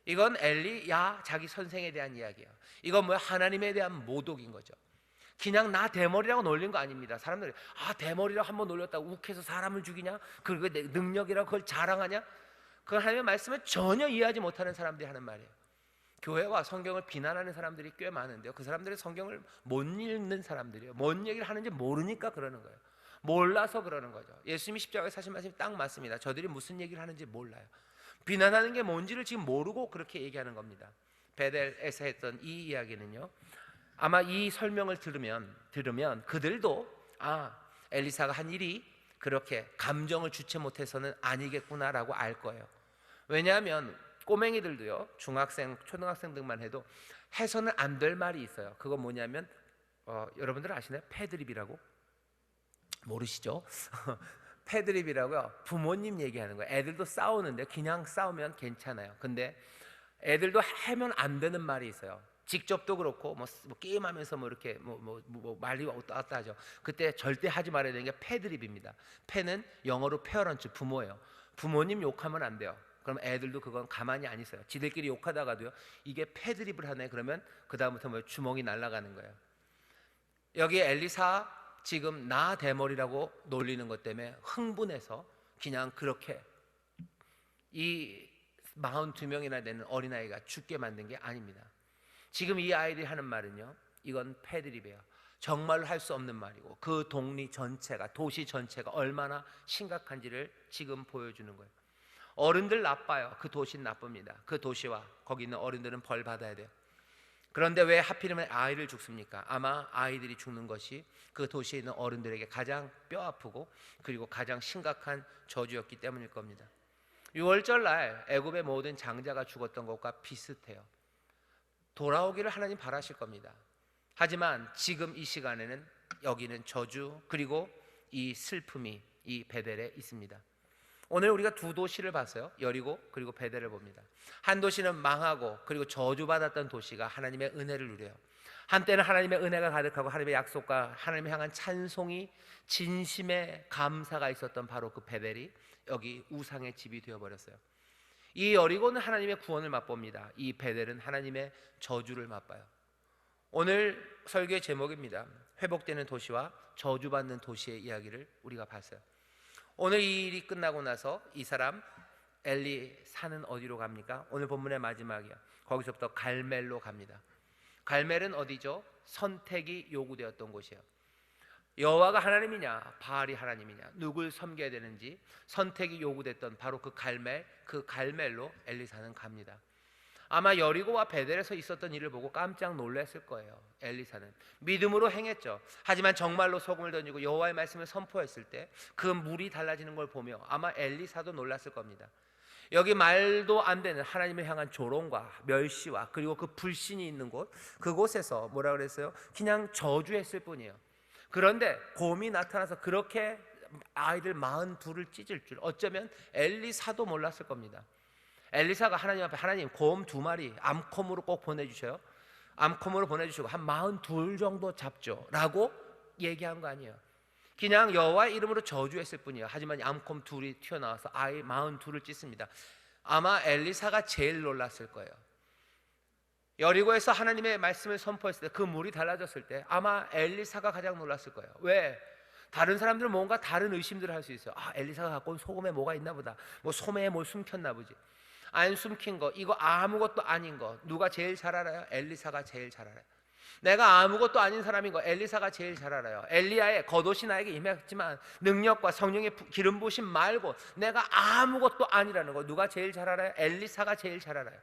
이건 엘리야 자기 선생에 대한 이야기예요. 이건 뭐야? 하나님에 대한 모독인 거죠. 그냥 나 대머리라고 놀린 거 아닙니다. 사람들이 대머리라고 한번 놀렸다고 욱해서 사람을 죽이냐? 그리고 내 능력이라고 그걸 자랑하냐? 그 하나님의 말씀을 전혀 이해하지 못하는 사람들이 하는 말이에요. 교회와 성경을 비난하는 사람들이 꽤 많은데요, 그 사람들이 성경을 못 읽는 사람들이에요. 뭔 얘기를 하는지 모르니까 그러는 거예요. 몰라서 그러는 거죠. 예수님이 십자가에 사신 말씀이 딱 맞습니다. 저들이 무슨 얘기를 하는지 몰라요. 비난하는 게 뭔지를 지금 모르고 그렇게 얘기하는 겁니다. 베델에서 했던 이 이야기는요, 아마 이 설명을 들으면 그들도 엘리사가 한 일이 그렇게 감정을 주체 못해서는 아니겠구나라고 알 거예요. 왜냐하면 꼬맹이들도요, 중학생, 초등학생들만 해도 해서는 안 될 말이 있어요. 그건 뭐냐면 여러분들 아시나요? 패드립이라고? 모르시죠? 패드립이라고요, 부모님 얘기하는 거예요. 애들도 싸우는데 그냥 싸우면 괜찮아요. 근데 애들도 하면 안 되는 말이 있어요. 직접도 그렇고 뭐 게임하면서 뭐 이렇게 말이 왔다 갔다 하죠. 그때 절대 하지 말아야 되는 게 패드립입니다. 패는 영어로 페어런츠, 부모예요. 부모님 욕하면 안 돼요. 그럼 애들도 그건 가만히 안 있어요. 지들끼리 욕하다가도요, 이게 패드립을 하네 그러면 그 다음부터 뭐 주먹이 날아가는 거예요. 여기 엘리사 지금 나 대머리라고 놀리는 것 때문에 흥분해서 그냥 그렇게 이 42명이나 되는 어린아이가 죽게 만든 게 아닙니다. 지금 이 아이들이 하는 말은요, 이건 패드립이에요. 정말로 할 수 없는 말이고 그 동리 전체가, 도시 전체가 얼마나 심각한지를 지금 보여주는 거예요. 어른들 나빠요. 그 도시는 나쁩니다. 그 도시와 거기 있는 어른들은 벌 받아야 돼요. 그런데 왜 하필이면 아이를 죽습니까? 아마 아이들이 죽는 것이 그 도시에 있는 어른들에게 가장 뼈아프고 그리고 가장 심각한 저주였기 때문일 겁니다. 6월절 날 애굽의 모든 장자가 죽었던 것과 비슷해요. 돌아오기를 하나님 바라실 겁니다. 하지만 지금 이 시간에는 여기는 저주 그리고 이 슬픔이 이 베델에 있습니다. 오늘 우리가 두 도시를 봤어요. 여리고 그리고 베델을 봅니다. 한 도시는 망하고 그리고 저주받았던 도시가 하나님의 은혜를 누려요. 한때는 하나님의 은혜가 가득하고 하나님의 약속과 하나님을 향한 찬송이, 진심의 감사가 있었던 바로 그 베델이 여기 우상의 집이 되어버렸어요. 이 여리고는 하나님의 구원을 맛봅니다. 이 베델은 하나님의 저주를 맛봐요. 오늘 설교의 제목입니다. 회복되는 도시와 저주받는 도시의 이야기를 우리가 봤어요. 오늘 이 일이 끝나고 나서 이 사람 엘리사는 어디로 갑니까? 오늘 본문의 마지막이야. 거기서부터 갈멜로 갑니다. 갈멜은 어디죠? 선택이 요구되었던 곳이에요. 여호와가 하나님이냐 바알이 하나님이냐, 누굴 섬겨야 되는지 선택이 요구됐던 바로 그 갈멜로 엘리사는 갑니다. 아마 여리고와 베델에서 있었던 일을 보고 깜짝 놀랐을 거예요. 엘리사는 믿음으로 행했죠. 하지만 정말로 소금을 던지고 여호와의 말씀을 선포했을 때 그 물이 달라지는 걸 보며 아마 엘리사도 놀랐을 겁니다. 여기 말도 안 되는 하나님을 향한 조롱과 멸시와 그리고 그 불신이 있는 곳, 그곳에서 뭐라 그랬어요? 그냥 저주했을 뿐이에요. 그런데 곰이 나타나서 그렇게 아이들 42을 찢을 줄 어쩌면 엘리사도 몰랐을 겁니다. 엘리사가 하나님 앞에, 하나님 곰 2마리 암콤으로 꼭 보내주셔요. 암콤으로 보내주시고 한 42 정도 잡죠 라고 얘기한 거 아니에요. 그냥 여호와의 이름으로 저주했을 뿐이에요. 하지만 암콤 2이 튀어나와서 아이 42를 찢습니다. 아마 엘리사가 제일 놀랐을 거예요. 여리고에서 하나님의 말씀을 선포했을 때 그 물이 달라졌을 때 아마 엘리사가 가장 놀랐을 거예요. 왜? 다른 사람들은 뭔가 다른 의심들을 할 수 있어요. 엘리사가 갖고 온 소금에 뭐가 있나 보다, 뭐 소매에 뭘 숨겼나 보지. 안 숨긴 거, 이거 아무것도 아닌 거 누가 제일 잘 알아요? 엘리사가 제일 잘 알아요. 내가 아무것도 아닌 사람인 거 엘리사가 제일 잘 알아요. 엘리야의 겉옷이 나에게 임했지만 능력과 성령의 기름 부으심 말고 내가 아무것도 아니라는 거 누가 제일 잘 알아요? 엘리사가 제일 잘 알아요.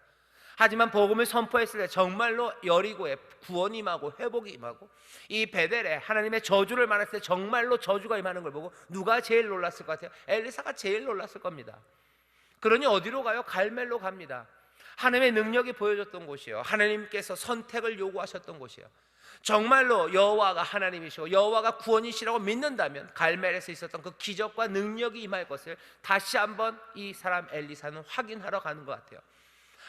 하지만 복음을 선포했을 때 정말로 여리고에 구원이 임하고 회복이 임하고 이 베델에 하나님의 저주를 말했을 때 정말로 저주가 임하는 걸 보고 누가 제일 놀랐을 것 같아요? 엘리사가 제일 놀랐을 겁니다. 그러니 어디로 가요? 갈멜로 갑니다. 하나님의 능력이 보여졌던 곳이에요. 하나님께서 선택을 요구하셨던 곳이에요. 정말로 여호와가 하나님이시고 여호와가 구원이시라고 믿는다면 갈멜에서 있었던 그 기적과 능력이 임할 것을 다시 한번 이 사람 엘리사는 확인하러 가는 것 같아요.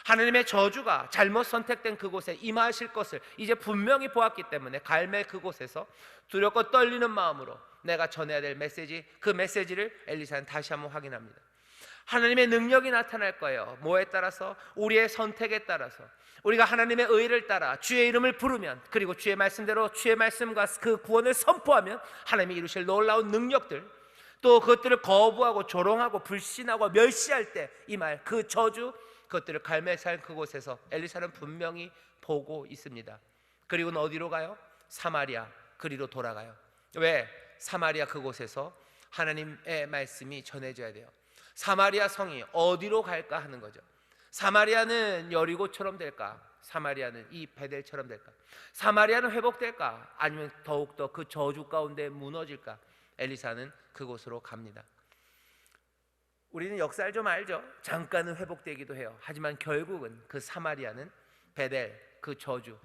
하나님의 저주가 잘못 선택된 그곳에 임하실 것을 이제 분명히 보았기 때문에 갈멜 그곳에서 두렵고 떨리는 마음으로 내가 전해야 될 메시지, 그 메시지를 엘리사는 다시 한번 확인합니다. 하나님의 능력이 나타날 거예요. 뭐에 따라서? 우리의 선택에 따라서. 우리가 하나님의 의를 따라 주의 이름을 부르면, 그리고 주의 말씀대로 주의 말씀과 그 구원을 선포하면 하나님이 이루실 놀라운 능력들, 또 그것들을 거부하고 조롱하고 불신하고 멸시할 때 임할 그 저주, 그것들을 갈멜산 그곳에서 엘리사는 분명히 보고 있습니다. 그리고는 어디로 가요? 사마리아 그리로 돌아가요. 왜? 사마리아 그곳에서 하나님의 말씀이 전해져야 돼요. 사마리아 성이 어디로 갈까 하는 거죠. 사마리아는 여리고처럼 될까? 사마리아는 이 베델처럼 될까? 사마리아는 회복될까? 아니면 더욱더 그 저주 가운데 무너질까? 엘리사는 그곳으로 갑니다. 우리는 역사를 좀 알죠. 잠깐은 회복되기도 해요. 하지만 결국은 그 사마리아는 베델, 그 저주,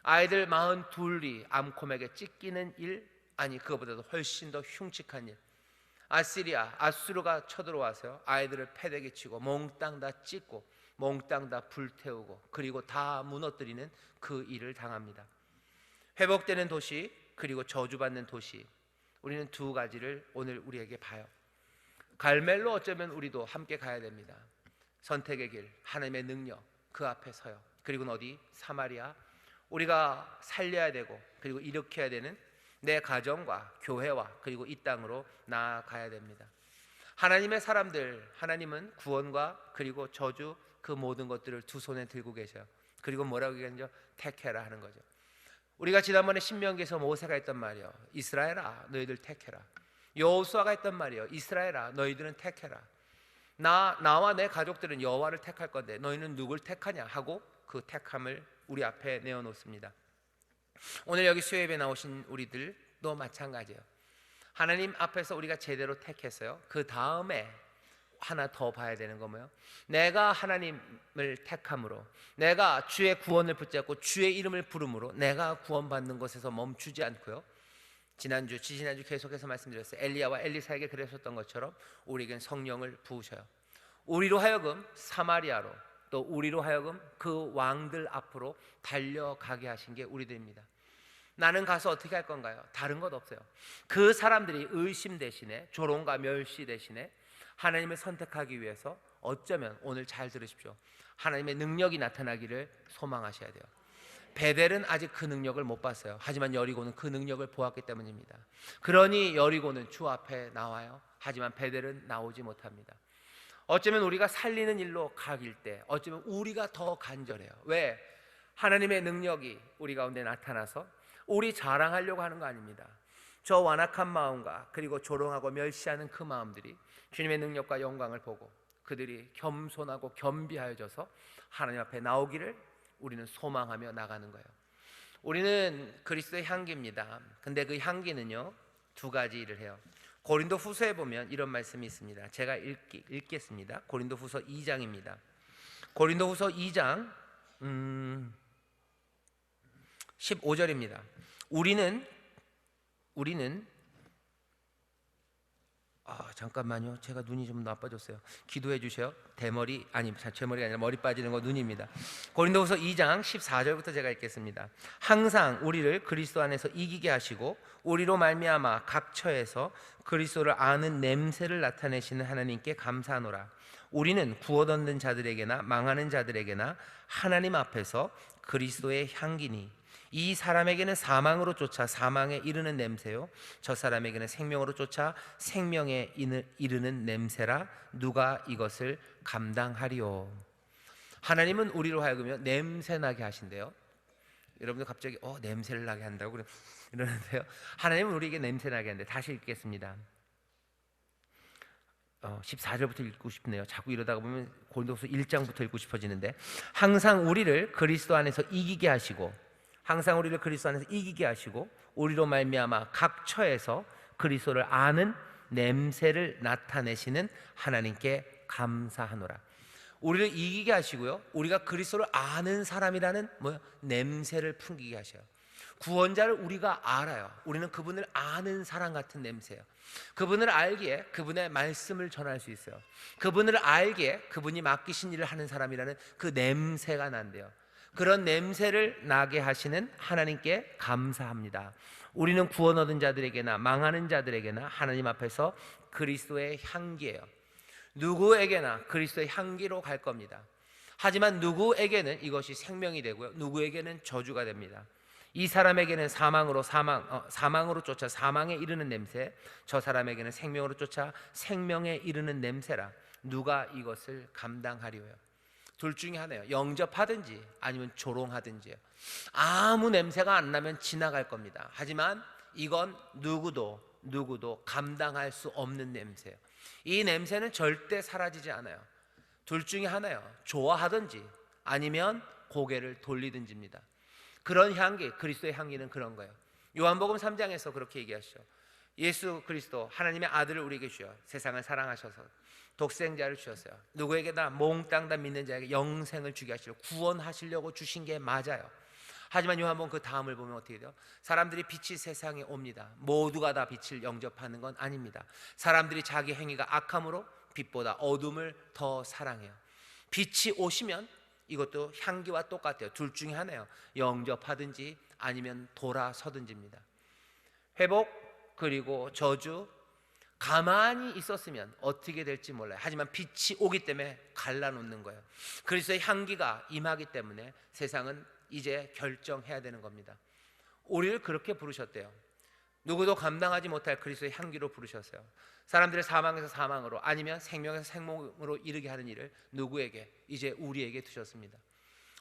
아이들 42이 암콤에게 찢기는 일, 아니 그것보다도 훨씬 더 흉측한 일, 아수르가 쳐들어와서 아이들을 패대기 치고 몽땅 다 찢고 몽땅 다 불태우고 그리고 다 무너뜨리는 그 일을 당합니다. 회복되는 도시 그리고 저주받는 도시, 우리는 두 가지를 오늘 우리에게 봐요. 갈멜로 어쩌면 우리도 함께 가야 됩니다. 선택의 길, 하나님의 능력 그 앞에 서요. 그리고는 어디? 사마리아, 우리가 살려야 되고 그리고 일으켜야 되는 내 가정과 교회와 그리고 이 땅으로 나아가야 됩니다. 하나님의 사람들, 하나님은 구원과 그리고 저주 그 모든 것들을 두 손에 들고 계셔요. 그리고 뭐라고 얘기하죠? 택해라 하는 거죠. 우리가 지난번에 신명기에서 모세가 했던 말이요, 이스라엘아 너희들 택해라. 여호수아가 했던 말이요, 이스라엘아 너희들은 택해라. 나와 내 가족들은 여호와를 택할 건데 너희는 누굴 택하냐 하고 그 택함을 우리 앞에 내어놓습니다. 오늘 여기 수요예배 나오신 우리들도 마찬가지예요. 하나님 앞에서 우리가 제대로 택했어요. 그 다음에 하나 더 봐야 되는 거 뭐예요? 내가 하나님을 택함으로, 내가 주의 구원을 붙잡고 주의 이름을 부름으로 내가 구원받는 것에서 멈추지 않고요, 지난주 계속해서 말씀드렸어요. 엘리야와 엘리사에게 그러셨던 것처럼 우리에겐 성령을 부으셔요. 우리로 하여금 사마리아로, 또 우리로 하여금 그 왕들 앞으로 달려가게 하신 게 우리들입니다. 나는 가서 어떻게 할 건가요? 다른 것 없어요. 그 사람들이 의심 대신에, 조롱과 멸시 대신에 하나님을 선택하기 위해서 어쩌면 오늘 잘 들으십시오, 하나님의 능력이 나타나기를 소망하셔야 돼요. 베델은 아직 그 능력을 못 봤어요. 하지만 여리고는 그 능력을 보았기 때문입니다. 그러니 여리고는 주 앞에 나와요. 하지만 베델은 나오지 못합니다. 어쩌면 우리가 살리는 일로 가길 때 어쩌면 우리가 더 간절해요. 왜? 하나님의 능력이 우리 가운데 나타나서 우리 자랑하려고 하는 거 아닙니다. 저 완악한 마음과 그리고 조롱하고 멸시하는 그 마음들이 주님의 능력과 영광을 보고 그들이 겸손하고 겸비하여져서 하나님 앞에 나오기를 우리는 소망하며 나가는 거예요. 우리는 그리스도의 향기입니다. 근데 그 향기는요, 두 가지 일을 해요. 고린도 후서에 보면 이런 말씀이 있습니다. 제가 읽겠습니다. 고린도 후서 2장입니다. 고린도 후서 2장 15절입니다. 우리는 잠깐만요. 제가 눈이 좀 나빠졌어요. 기도해 주세요. 제 머리가 아니라 머리 빠지는 거 눈입니다. 고린도후서 2장 14절부터 제가 읽겠습니다. 항상 우리를 그리스도 안에서 이기게 하시고 우리로 말미암아 각 처에서 그리스도를 아는 냄새를 나타내시는 하나님께 감사하노라. 우리는 구원 얻는 자들에게나 망하는 자들에게나 하나님 앞에서 그리스도의 향기니 이 사람에게는 사망으로 쫓아 사망에 이르는 냄새요 저 사람에게는 생명으로 쫓아 생명에 이르는 냄새라. 누가 이것을 감당하리요? 하나님은 우리로 하여금 냄새 나게 하신대요. 여러분들 갑자기 냄새를 나게 한다고 이러는데요, 하나님은 우리에게 냄새 나게 하는데, 다시 읽겠습니다. 14절부터 읽고 싶네요. 자꾸 이러다가 보면 고린도후서 1장부터 읽고 싶어지는데, 항상 우리를 그리스도 안에서 이기게 하시고 우리로 말미암아 각 처에서 그리스도를 아는 냄새를 나타내시는 하나님께 감사하노라. 우리를 이기게 하시고요, 우리가 그리스도를 아는 사람이라는 냄새를 풍기게 하셔요. 구원자를 우리가 알아요. 우리는 그분을 아는 사람 같은 냄새예요. 그분을 알기에 그분의 말씀을 전할 수 있어요. 그분을 알기에 그분이 맡기신 일을 하는 사람이라는 그 냄새가 난대요. 그런 냄새를 나게 하시는 하나님께 감사합니다. 우리는 구원 얻은 자들에게나 망하는 자들에게나 하나님 앞에서 그리스도의 향기예요. 누구에게나 그리스도의 향기로 갈 겁니다. 하지만 누구에게는 이것이 생명이 되고요, 누구에게는 저주가 됩니다. 이 사람에게는 사망으로 쫓아 사망에 이르는 냄새, 저 사람에게는 생명으로 쫓아 생명에 이르는 냄새라. 누가 이것을 감당하리요? 둘 중에 하나예요. 영접하든지 아니면 조롱하든지요. 아무 냄새가 안 나면 지나갈 겁니다. 하지만 이건 누구도 감당할 수 없는 냄새예요. 이 냄새는 절대 사라지지 않아요. 둘 중에 하나예요. 좋아하든지 아니면 고개를 돌리든지입니다. 그런 향기, 그리스도의 향기는 그런 거예요. 요한복음 3장에서 그렇게 얘기하시죠. 예수 그리스도 하나님의 아들을 우리에게 주어 세상을 사랑하셔서 독생자를 주셨어요. 누구에게나 몽땅 다 믿는 자에게 영생을 주게 하시려 구원하시려고 주신 게 맞아요. 하지만 요한복음 그 다음을 보면 어떻게 돼요? 사람들이 빛이 세상에 옵니다. 모두가 다 빛을 영접하는 건 아닙니다. 사람들이 자기 행위가 악함으로 빛보다 어둠을 더 사랑해요. 빛이 오시면 이것도 향기와 똑같아요. 둘 중에 하나예요. 영접하든지 아니면 돌아서든지입니다. 회복 그리고 저주, 가만히 있었으면 어떻게 될지 몰라요. 하지만 빛이 오기 때문에 갈라놓는 거예요. 그리스도의 향기가 임하기 때문에 세상은 이제 결정해야 되는 겁니다. 우리를 그렇게 부르셨대요. 누구도 감당하지 못할 그리스도의 향기로 부르셨어요. 사람들의 사망에서 사망으로 아니면 생명에서 생명으로 이르게 하는 일을 누구에게? 이제 우리에게 두셨습니다.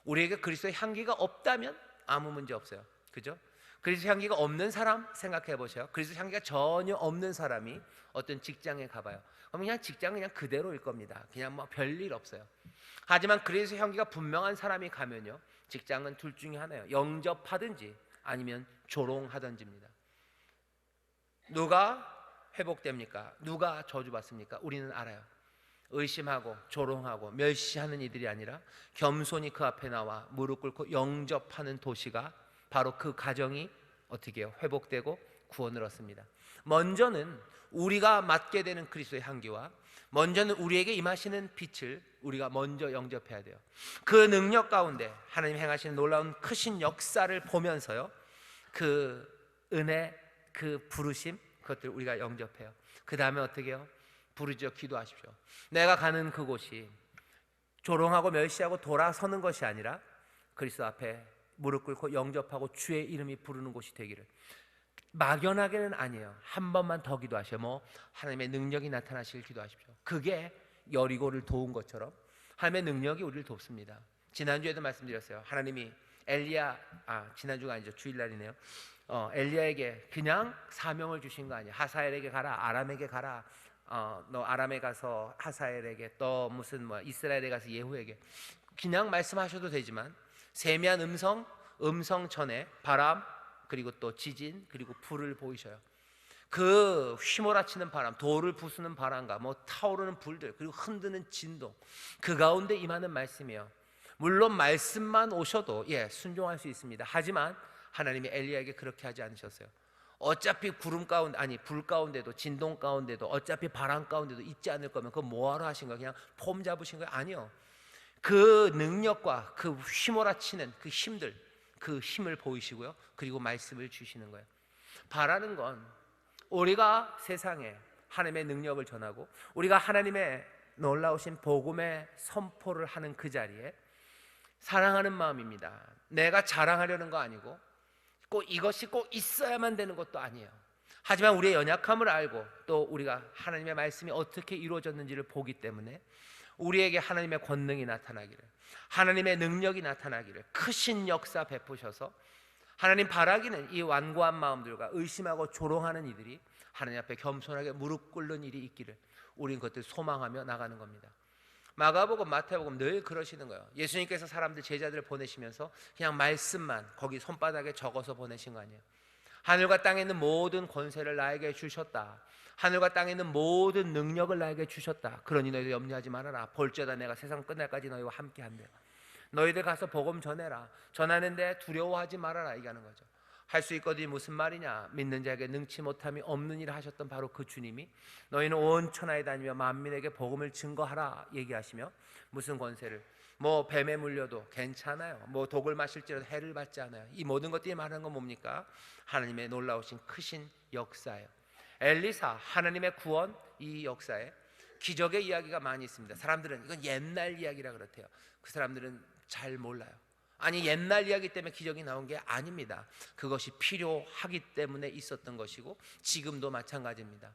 우리에게 그리스도의 향기가 없다면 아무 문제 없어요. 그죠? 그리스도 향기가 없는 사람 생각해 보세요. 그리스도 향기가 전혀 없는 사람이 어떤 직장에 가봐요. 그럼 그냥 직장은 그냥 그대로일 겁니다. 그냥 별일 없어요. 하지만 그리스도 향기가 분명한 사람이 가면요, 직장은 둘 중에 하나예요. 영접하든지 아니면 조롱하든지입니다. 누가 회복됩니까? 누가 저주받습니까? 우리는 알아요. 의심하고 조롱하고 멸시하는 이들이 아니라 겸손히 그 앞에 나와 무릎 꿇고 영접하는 도시가 바로 그 가정이 어떻게 해요? 회복되고 구원을 얻습니다. 먼저는 우리가 맡게 되는 그리스도의 향기와 먼저는 우리에게 임하시는 빛을 우리가 먼저 영접해야 돼요. 그 능력 가운데 하나님 행하시는 놀라운 크신 역사를 보면서요, 그 은혜, 그 부르심, 그것들을 우리가 영접해요. 그 다음에 어떻게 해요? 부르짖어 기도하십시오. 내가 가는 그곳이 조롱하고 멸시하고 돌아서는 것이 아니라 그리스도 앞에 무릎 꿇고 영접하고 주의 이름이 부르는 곳이 되기를. 막연하게는 아니에요. 한 번만 더 기도하셔요. 하나님의 능력이 나타나시길 기도하십시오. 그게 여리고를 도운 것처럼 하나님의 능력이 우리를 돕습니다. 지난주에도 말씀드렸어요. 하나님이 지난주가 아니죠, 주일날이네요. 엘리야에게 그냥 사명을 주신 거 아니에요. 하사엘에게 가라, 아람에게 가라. 너 아람에 가서 하사엘에게, 또 무슨 이스라엘에 가서 예후에게, 그냥 말씀하셔도 되지만 세미한 음성 전에 바람, 그리고 또 지진, 그리고 불을 보이셔요. 그 휘몰아치는 바람, 돌을 부수는 바람과 타오르는 불들, 그리고 흔드는 진동, 그 가운데 임하는 말씀이에요. 물론 말씀만 오셔도 순종할 수 있습니다. 하지만 하나님이 엘리야에게 그렇게 하지 않으셨어요. 어차피 불 가운데도, 진동 가운데도, 어차피 바람 가운데도 있지 않을 거면 그거 뭐하러 하신 거예요? 그냥 폼 잡으신 거예요? 아니요. 그 능력과 그 휘몰아치는 그 힘들, 그 힘을 보이시고요, 그리고 말씀을 주시는 거예요. 바라는 건 우리가 세상에 하나님의 능력을 전하고 우리가 하나님의 놀라우신 복음의 선포를 하는 그 자리에 사랑하는 마음입니다. 내가 자랑하려는 거 아니고 꼭 이것이 꼭 있어야만 되는 것도 아니에요. 하지만 우리의 연약함을 알고 또 우리가 하나님의 말씀이 어떻게 이루어졌는지를 보기 때문에 우리에게 하나님의 권능이 나타나기를, 하나님의 능력이 나타나기를, 크신 역사 베푸셔서 하나님 바라기는 이 완고한 마음들과 의심하고 조롱하는 이들이 하나님 앞에 겸손하게 무릎 꿇는 일이 있기를 우리는 그것을 소망하며 나가는 겁니다. 마가복음, 마태복음 늘 그러시는 거예요. 예수님께서 사람들, 제자들을 보내시면서 그냥 말씀만 거기 손바닥에 적어서 보내신 거 아니에요. 하늘과 땅에 있는 모든 권세를 나에게 주셨다. 하늘과 땅에 있는 모든 능력을 나에게 주셨다. 그러니 너희들 염려하지 말아라. 볼지어다 내가 세상 끝날까지 너희와 함께한다. 너희들 가서 복음 전해라. 전하는데 두려워하지 말아라. 얘기하는 거죠. 할 수 있거든이 무슨 말이냐? 믿는 자에게 능치 못함이 없는 일을 하셨던 바로 그 주님이 너희는 온 천하에 다니며 만민에게 복음을 증거하라 얘기하시며, 무슨 권세를, 뱀에 물려도 괜찮아요, 독을 마실지라도 해를 받지 않아요. 이 모든 것들이 말하는 건 뭡니까? 하나님의 놀라우신 크신 역사예요. 엘리사, 하나님의 구원, 이 역사에 기적의 이야기가 많이 있습니다. 사람들은 이건 옛날 이야기라 그렇대요. 그 사람들은 잘 몰라요. 아니, 옛날 이야기 때문에 기적이 나온 게 아닙니다. 그것이 필요하기 때문에 있었던 것이고 지금도 마찬가지입니다.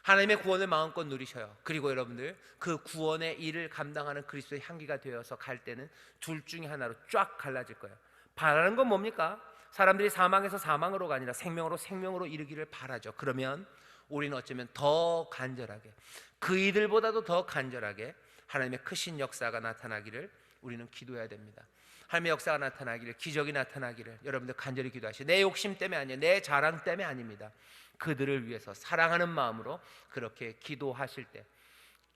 하나님의 구원을 마음껏 누리셔요. 그리고 여러분들 그 구원의 일을 감당하는 그리스도의 향기가 되어서 갈 때는 둘 중에 하나로 쫙 갈라질 거예요. 바라는 건 뭡니까? 사람들이 사망에서 사망으로가 아니라 생명으로 생명으로 이르기를 바라죠. 그러면 우리는 어쩌면 더 간절하게, 그 이들보다도 더 간절하게 하나님의 크신 역사가 나타나기를 우리는 기도해야 됩니다. 하나님의 역사가 나타나기를, 기적이 나타나기를 여러분들 간절히 기도하시죠. 내 욕심 때문에 아니에요. 내 자랑 때문에 아닙니다. 그들을 위해서 사랑하는 마음으로 그렇게 기도하실 때,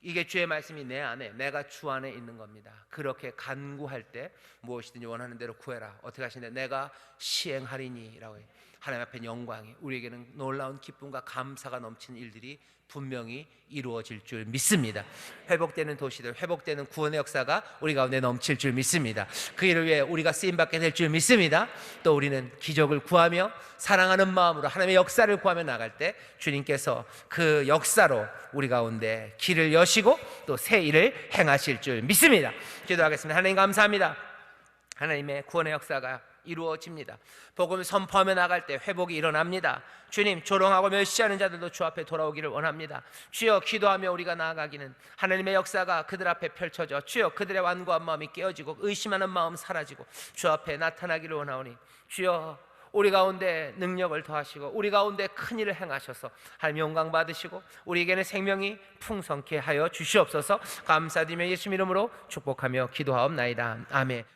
이게 주의 말씀이 내 안에, 내가 주 안에 있는 겁니다. 그렇게 간구할 때 무엇이든지 원하는 대로 구해라. 어떻게 하시는데? 내가 시행하리니 라고 해요. 하나님 앞에 영광이, 우리에게는 놀라운 기쁨과 감사가 넘치는 일들이 분명히 이루어질 줄 믿습니다. 회복되는 도시들, 회복되는 구원의 역사가 우리 가운데 넘칠 줄 믿습니다. 그 일을 위해 우리가 쓰임받게 될 줄 믿습니다. 또 우리는 기적을 구하며 사랑하는 마음으로 하나님의 역사를 구하며 나갈 때 주님께서 그 역사로 우리 가운데 길을 여시고 또 새 일을 행하실 줄 믿습니다. 기도하겠습니다. 하나님 감사합니다. 하나님의 구원의 역사가 이루어집니다. 복음을 선포하며 나갈 때 회복이 일어납니다. 주님, 조롱하고 멸시하는 자들도 주 앞에 돌아오기를 원합니다. 주여, 기도하며 우리가 나아가기는 하나님의 역사가 그들 앞에 펼쳐져 주여 그들의 완고한 마음이 깨어지고 의심하는 마음 사라지고 주 앞에 나타나기를 원하오니, 주여 우리 가운데 능력을 더하시고 우리 가운데 큰 일을 행하셔서 하나님 영광 받으시고 우리에게는 생명이 풍성케 하여 주시옵소서. 감사드리며 예수 이름으로 축복하며 기도하옵나이다. 아멘.